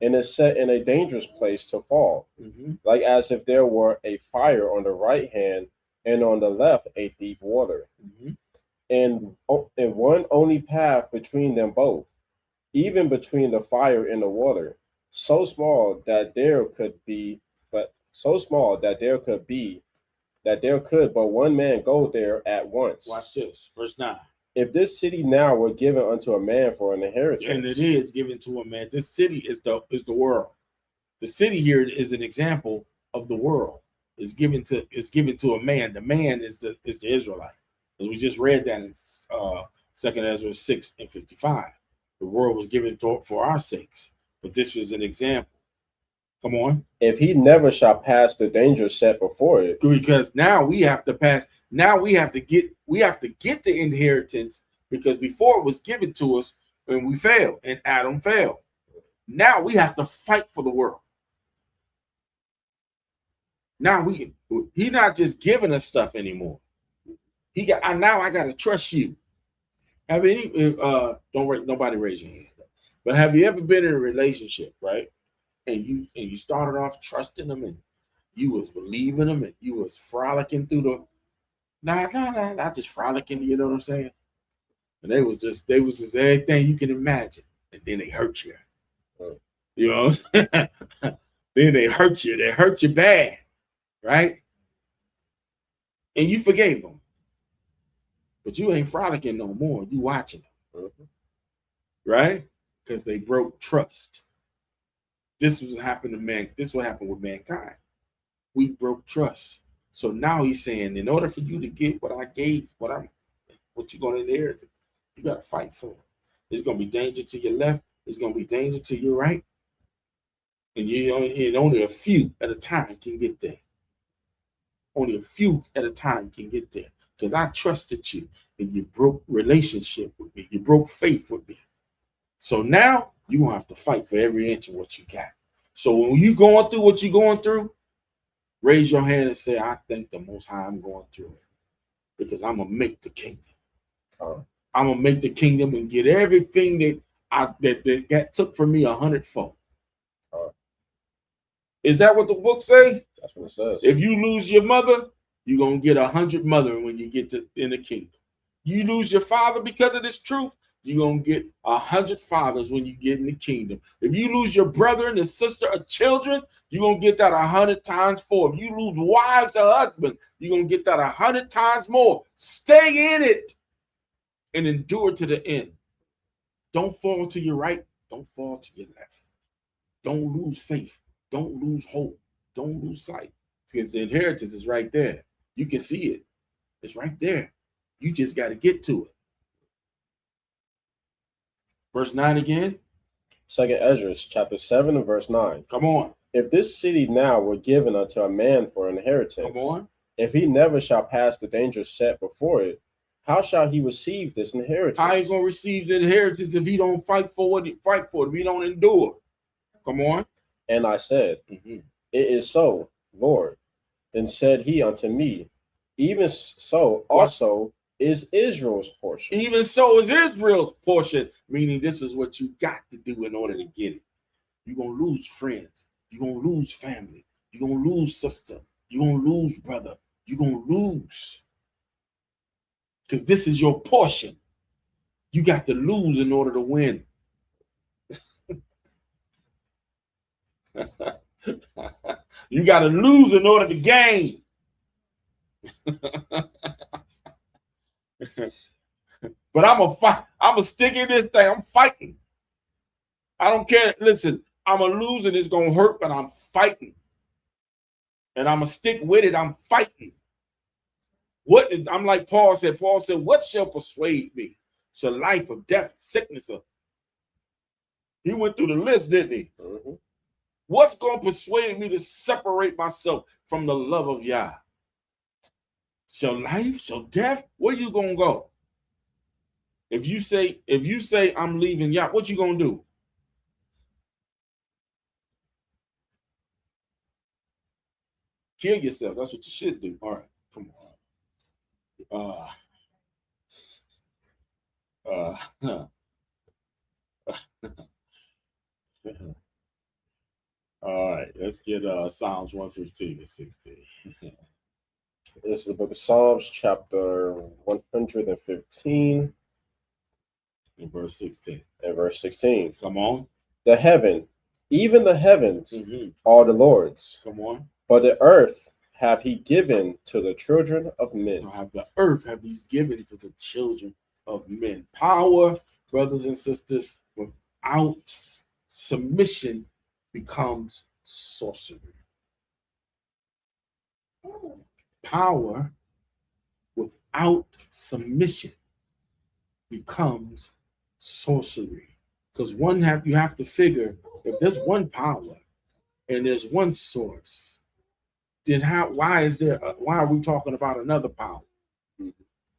and is set in a dangerous place to fall, Mm-hmm. like as if there were a fire on the right hand, and on the left a deep water, Mm-hmm. and one only path between them both, even between the fire and the water, so small that there could but one man go there at once. Watch this. Verse 9. If this city now were given unto a man for an inheritance, And it is given to a man. This city is the world. The city here is an example of the world. It's given to a man. The man is the Israelite. As we just read that in 2nd Ezra 6 and 55. The world was given for our sakes. But this was an example. Come on. if he never shall pass the danger set before it, Because now we have to pass. Now we have to get the inheritance, because before it was given to us when we failed and Adam failed. Now we have to fight for the world. Now he's not just giving us stuff anymore. Now I gotta trust you. Have any nobody raise your hand, but have you ever been in a relationship, right? And you started off trusting them, and you was believing them, and you was frolicking through not just frolicking, you know what I'm saying? And they was just everything you can imagine, and then they hurt you. You know, then they hurt you bad, right? And you forgave them, but you ain't frolicking no more. You watching them, right? Because they broke trust. This was happened to man. This is what happened with mankind. We broke trust. So now he's saying, in order for you to get what I gave, what you're going to inherit, you got to fight for it. There's going to be danger to your left. There's going to be danger to your right. And only a few at a time can get there. Only a few at a time can get there. Because I trusted you, and you broke relationship with me. You broke faith with me. So now you're going to have to fight for every inch of what you got. So when you going through what you're going through, raise your hand and say, I thank the Most High I'm going through it, because I'm going to make the kingdom. I'm going to make the kingdom and get everything that took from me 100-fold. Is that what the book say? that's what it says. If you lose your mother, you're going to get 100 mother when you get in the kingdom. You lose your father because of this truth, you're going to get 100 fathers when you get in the kingdom. If you lose your brother and his sister or children, you're going to get that 100 times 4. If you lose wives or husbands, you're going to get that 100 times more. Stay in it and endure to the end. Don't fall to your right. Don't fall to your left. Don't lose faith. Don't lose hope. Don't lose sight. Because the inheritance is right there. You can see it. It's right there. You just got to get to it. Verse 9 again. 2nd Ezra chapter 7 and verse 9. Come on. If this city now were given unto a man for an inheritance, Come on. if he never shall pass the danger set before it, how shall he receive this inheritance? How you going to receive the inheritance if he don't fight for what he fight for, if he don't endure? Come on. And I said, It is so, Lord. Then said he unto me, even so also is Israel's portion. Even so is Israel's portion, meaning this is what you got to do in order to get it. You're going to lose friends. You're going to lose family. You're going to lose sister. You're going to lose brother. You're going to lose. Because this is your portion. You got to lose in order to win. You got to lose in order to gain. But I'm a fight. I'm a stick in this thing. I'm fighting. I don't care. Listen, I'm a loser. It's gonna hurt, but I'm fighting, and I'm a stick with it. I'm fighting. I'm like Paul said. Paul said, "What shall persuade me? Shall life or death, sickness or?" He went through the list, didn't he? What's going to persuade me to separate myself from the love of Yah? Shall life, shall death? Where you going to go? If you say I'm leaving Yah, what you going to do? Kill yourself. That's what you should do. All right, come on. All right, let's get Psalms 115 and 16. This is the book of Psalms, chapter 115, In verse 16. and verse 16. Come on. The heaven, even the heavens, Mhm. are the Lord's, Come on. but the earth have he given to the children of men. Have the earth have he's given to the children of men. Power, brothers and sisters, without submission becomes sorcery. Power without submission becomes sorcery. Because you have to figure, if there's one power and there's one source, then why are we talking about another power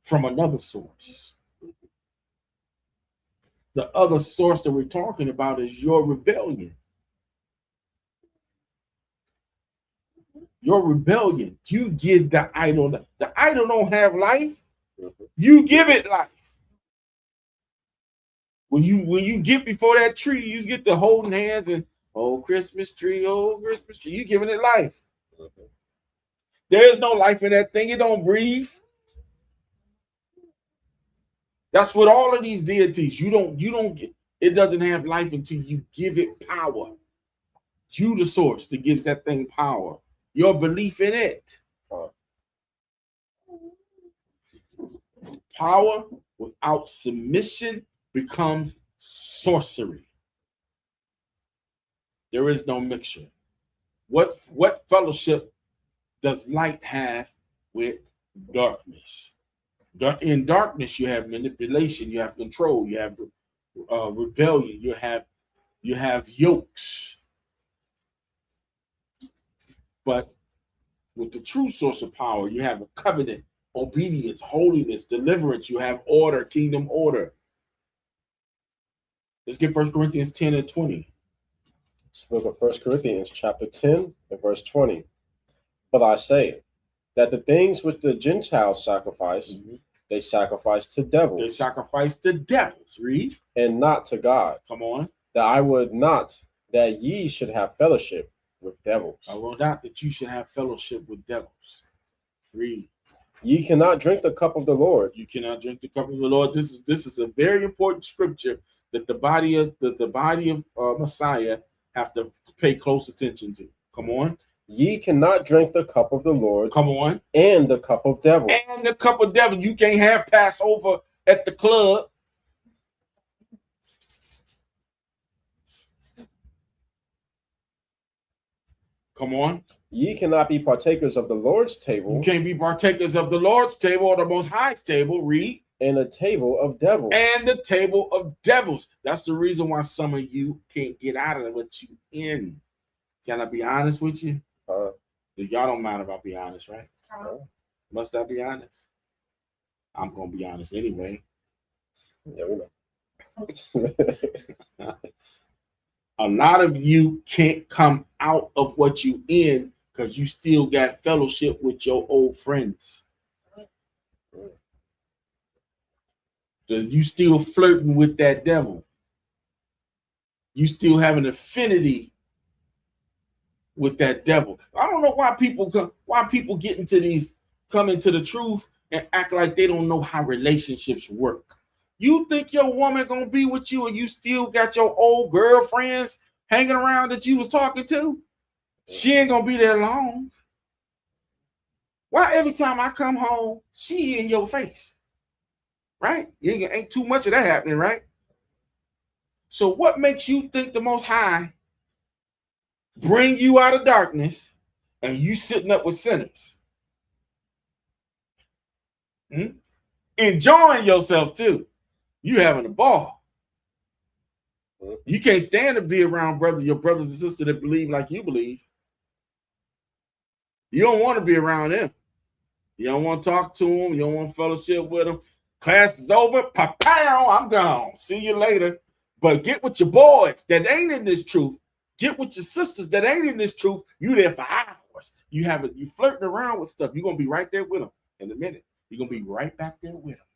from another source? The other source that we're talking about is your rebellion. Your rebellion. You give the idol. The idol don't have life. You give it life. When you get before that tree, you get to holding hands and Christmas tree, Christmas tree. You giving it life. There is no life in that thing. It don't breathe. That's what all of these deities. You don't get. It doesn't have life until you give it power. You the source that gives that thing power. Your belief in it. Power without submission becomes sorcery. There is no mixture. What fellowship does light have with darkness? In darkness, you have manipulation, you have control, you have rebellion, you have yokes. But with the true source of power, you have a covenant, obedience, holiness, deliverance. You have order, kingdom order. Let's get 1 Corinthians 10 and 20. This book of 1 Corinthians, chapter 10, and verse 20. But I say that the things which the Gentiles sacrifice, they sacrifice to devils. They sacrifice to devils. Read. And not to God. Come on. That I would not that ye should have fellowship with devils. I will not that you should have fellowship with devils. Read. Ye cannot drink the cup of the Lord. You cannot drink the cup of the Lord. This is a very important scripture that the body of Messiah have to pay close attention to. Come on. Ye cannot drink the cup of the Lord. Come on. And the cup of devils. And the cup of devils. You can't have Passover at the club. Come on. Ye cannot be partakers of the Lord's table. You can't be partakers of the Lord's table or the Most High's table. Read. And the table of devils. And the table of devils. That's the reason why some of you can't get out of what you in. Can I be honest with you? Y'all don't mind if I be honest, right? Must I be honest? I'm gonna be honest anyway. Yeah, we know. A lot of you can't come out of what you in because you still got fellowship with your old friends. You still flirting with that devil. You still have an affinity with that devil. I don't know why people get into these, come into the truth and act like they don't know how relationships work. You think your woman gonna be with you and you still got your old girlfriends hanging around that you was talking to? She ain't gonna be there long. Why every time I come home, she in your face? Right? Ain't too much of that happening, right? So what makes you think the Most High bring you out of darkness and you sitting up with sinners? Enjoying yourself too. You having a ball. You can't stand to be around your brothers and sisters that believe like you believe. You don't want to be around them. You don't want to talk to them. You don't want fellowship with them. Class is over. Pa-pow, I'm gone. See you later. But get with your boys that ain't in this truth. Get with your sisters that ain't in this truth. You there for hours. You flirting around with stuff. You're going to be right there with them in a minute. You're going to be right back there with them.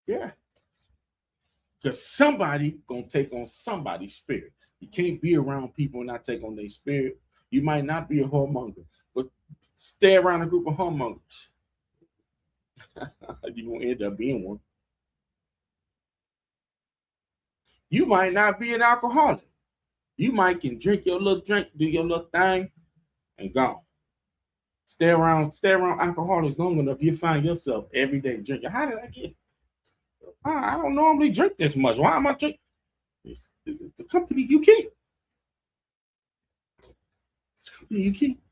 Yeah. Because somebody going to take on somebody's spirit. You can't be around people and not take on their spirit. You might not be a whoremonger, but stay around a group of whoremongers. You're going to end up being one. You might not be an alcoholic. You might can drink your little drink, do your little thing, and go. Stay around alcoholics long enough, you find yourself every day drinking. How did I get? I don't normally drink this much. Why am I drinking? It's the company you keep. It's the company you keep.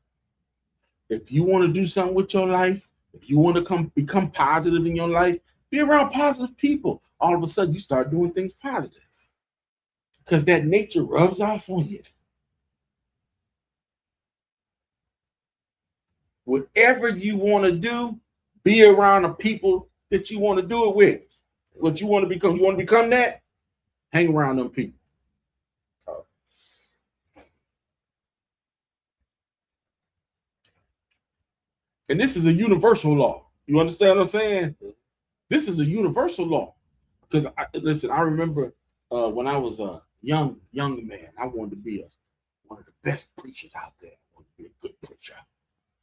If you want to do something with your life, if you want to become positive in your life, be around positive people. All of a sudden, you start doing things positive. Because that nature rubs off on you. Whatever you want to do, be around the people that you want to do it with. What you want to become. You want to become that? Hang around them people. And this is a universal law. You understand what I'm saying? This is a universal law. Because, I remember when I was a young man, I wanted to be one of the best preachers out there. I wanted to be a good preacher.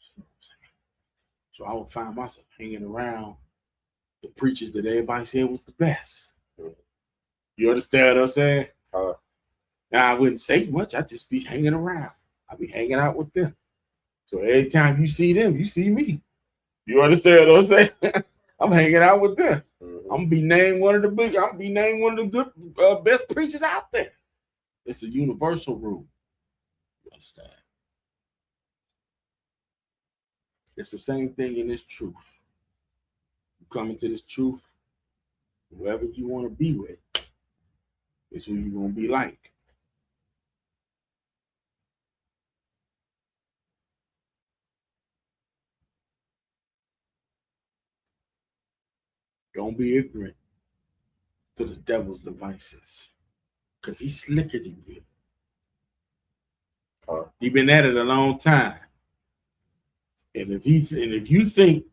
You know what I'm saying? So I would find myself hanging around the preachers that everybody said was the best. You understand what I'm saying? Now, I wouldn't say much. I'd just be hanging around. I'd be hanging out with them. So every time you see them, you see me. You understand what I'm saying? I'm hanging out with them. I'm gonna be named one of the good best preachers out there. It's a universal rule. You understand? It's the same thing in this truth. You come into this truth, whoever you want to be with is who you're gonna be like. Don't be ignorant to the devil's devices, because he's slicker than you. He's been at it a long time, and if you think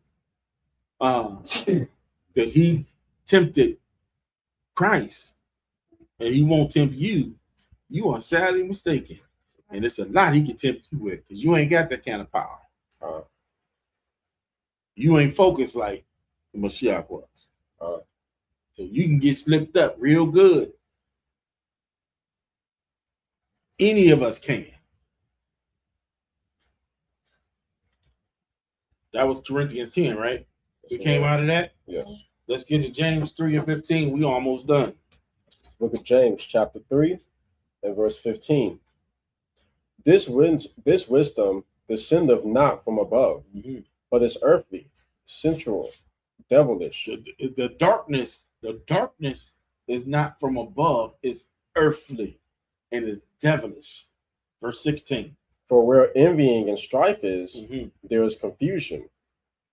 that he tempted Christ and he won't tempt you, you are sadly mistaken. And it's a lot he can tempt you with, because you ain't got that kind of power. You ain't focused like the Mashiach was. So you can get slipped up real good. Any of us can. That was Corinthians 10, right? We came out of that? Yes. Let's get to James 3:15. We almost done. Book of James, chapter 3, and verse 15. This wisdom descendeth not from above, but is earthly, sensual, devilish. The darkness is not from above, it's earthly and is devilish. Verse 16. For where envying and strife is, there is confusion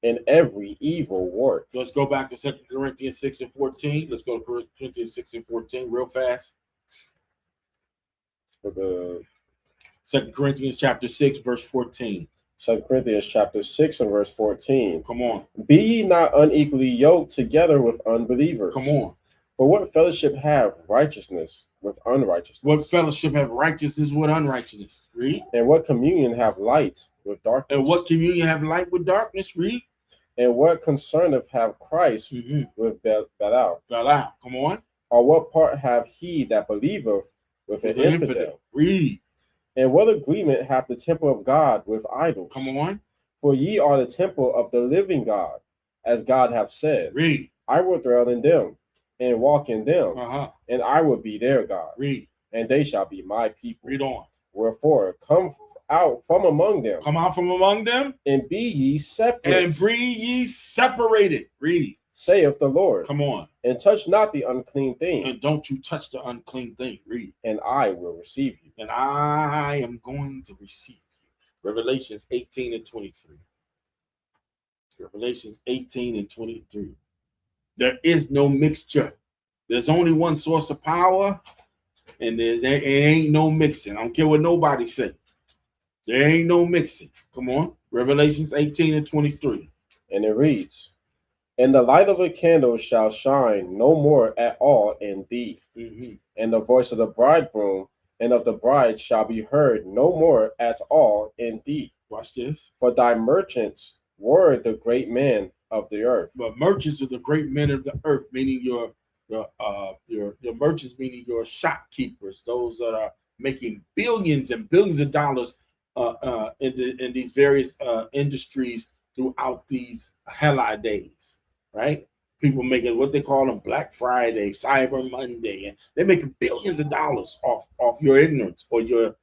in every evil work. Let's go back to 2 Corinthians 6:14. Let's go to Corinthians 6:14 real fast. For the 2 Corinthians chapter 6, verse 14. 2 Corinthians chapter 6 and verse 14. Come on. Be ye not unequally yoked together with unbelievers. Come on. For what fellowship have righteousness with unrighteousness? What fellowship have righteousness with unrighteousness? Read. And what communion have light with darkness? And what communion have light with darkness? Read. And what concerneth have Christ with Belial? Belial. Come on. Or what part have he that believeth with an infidel? Read. And what agreement hath the temple of God with idols? Come on. For ye are the temple of the living God, as God hath said. Read. I will dwell in them, and walk in them, and I will be their God. Read. And they shall be my people. Read on. Wherefore, come out from among them. Come out from among them. And be ye separate. And be ye separated. Read. saith the Lord, Come on. and touch not the unclean thing, And don't you touch the unclean thing. Read. and I will receive you. And I am going to receive you. Revelations 18 and 23. Revelations 18 and 23. There is no mixture. There's only one source of power, and there ain't no mixing. I don't care what nobody say. There ain't no mixing. Come on. Revelations 18 and 23. And it reads, and the light of a candle shall shine no more at all in thee, and the voice of the bridegroom and of the bride shall be heard no more at all in thee. Watch this. For thy merchants were the great men of the earth. But merchants are the great men of the earth, meaning your merchants, meaning your shopkeepers, those that are making billions and billions of dollars in these various industries throughout these hella days, right? People making what they call them Black Friday, Cyber Monday, and they're making billions of dollars off your ignorance or your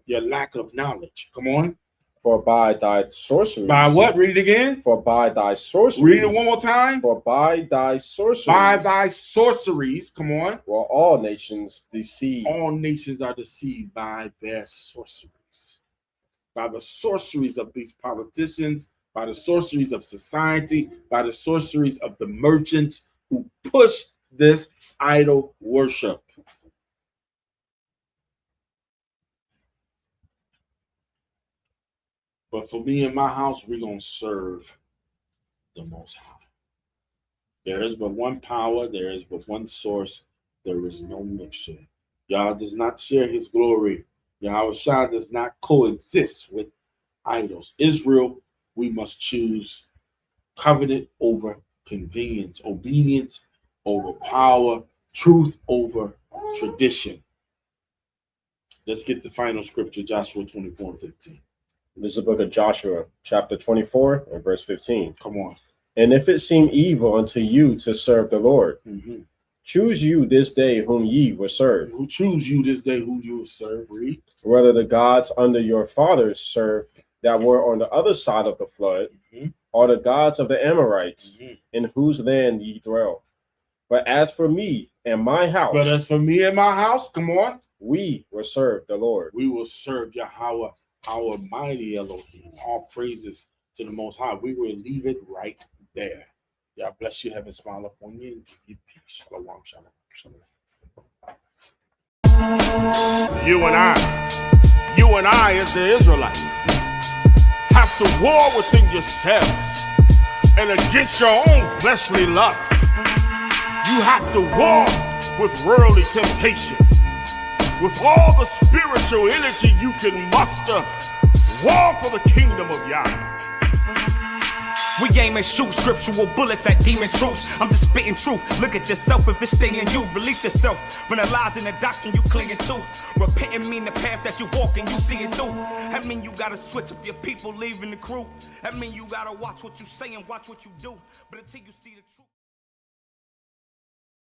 lack of knowledge. Come on. For by thy sorceries. By what? Read it again. For by thy sorceries. Read it one more time. For by thy sorceries. By thy sorceries. Come on. Were all nations deceived. All nations are deceived by their sorceries. By the sorceries of these politicians, by the sorceries of society, by the sorceries of the merchants who push this idol worship. But for me and my house, we're going to serve the Most High. There is but one power. There is but one source. There is no mixture. Yah does not share his glory. Yahawashi does not coexist with idols. Israel, we must choose covenant over convenience, obedience over power, truth over tradition. Let's get the final scripture, Joshua 24 and 15. This is the book of Joshua, chapter 24 and verse 15. Come on. And if it seem evil unto you to serve the Lord, choose you this day whom ye will serve. Who choose you this day who you will serve? Read. Whether the gods under your fathers served that were on the other side of the flood, or the gods of the Amorites, in whose land ye dwell. But as for me and my house, come on, we will serve the Lord. We will serve Yahweh, our mighty Elohim. All praises to the Most High. We will leave it right there. God bless you. Heaven smile upon you and give you peace. Shalom, shalom, shalom. You and I as the Israelites have to war within yourselves and against your own fleshly lust. You have to war with worldly temptation. With all the spiritual energy you can muster, war for the kingdom of Yah. We aim and shoot scriptural bullets at demon troops. I'm just spitting truth. Look at yourself if it's staying in you. Release yourself when the lies and the doctrine you clinging to. Repenting mean the path that you walk and you see it through. That mean you gotta switch up your people leaving the crew. That mean you gotta watch what you say and watch what you do. But until you see the truth.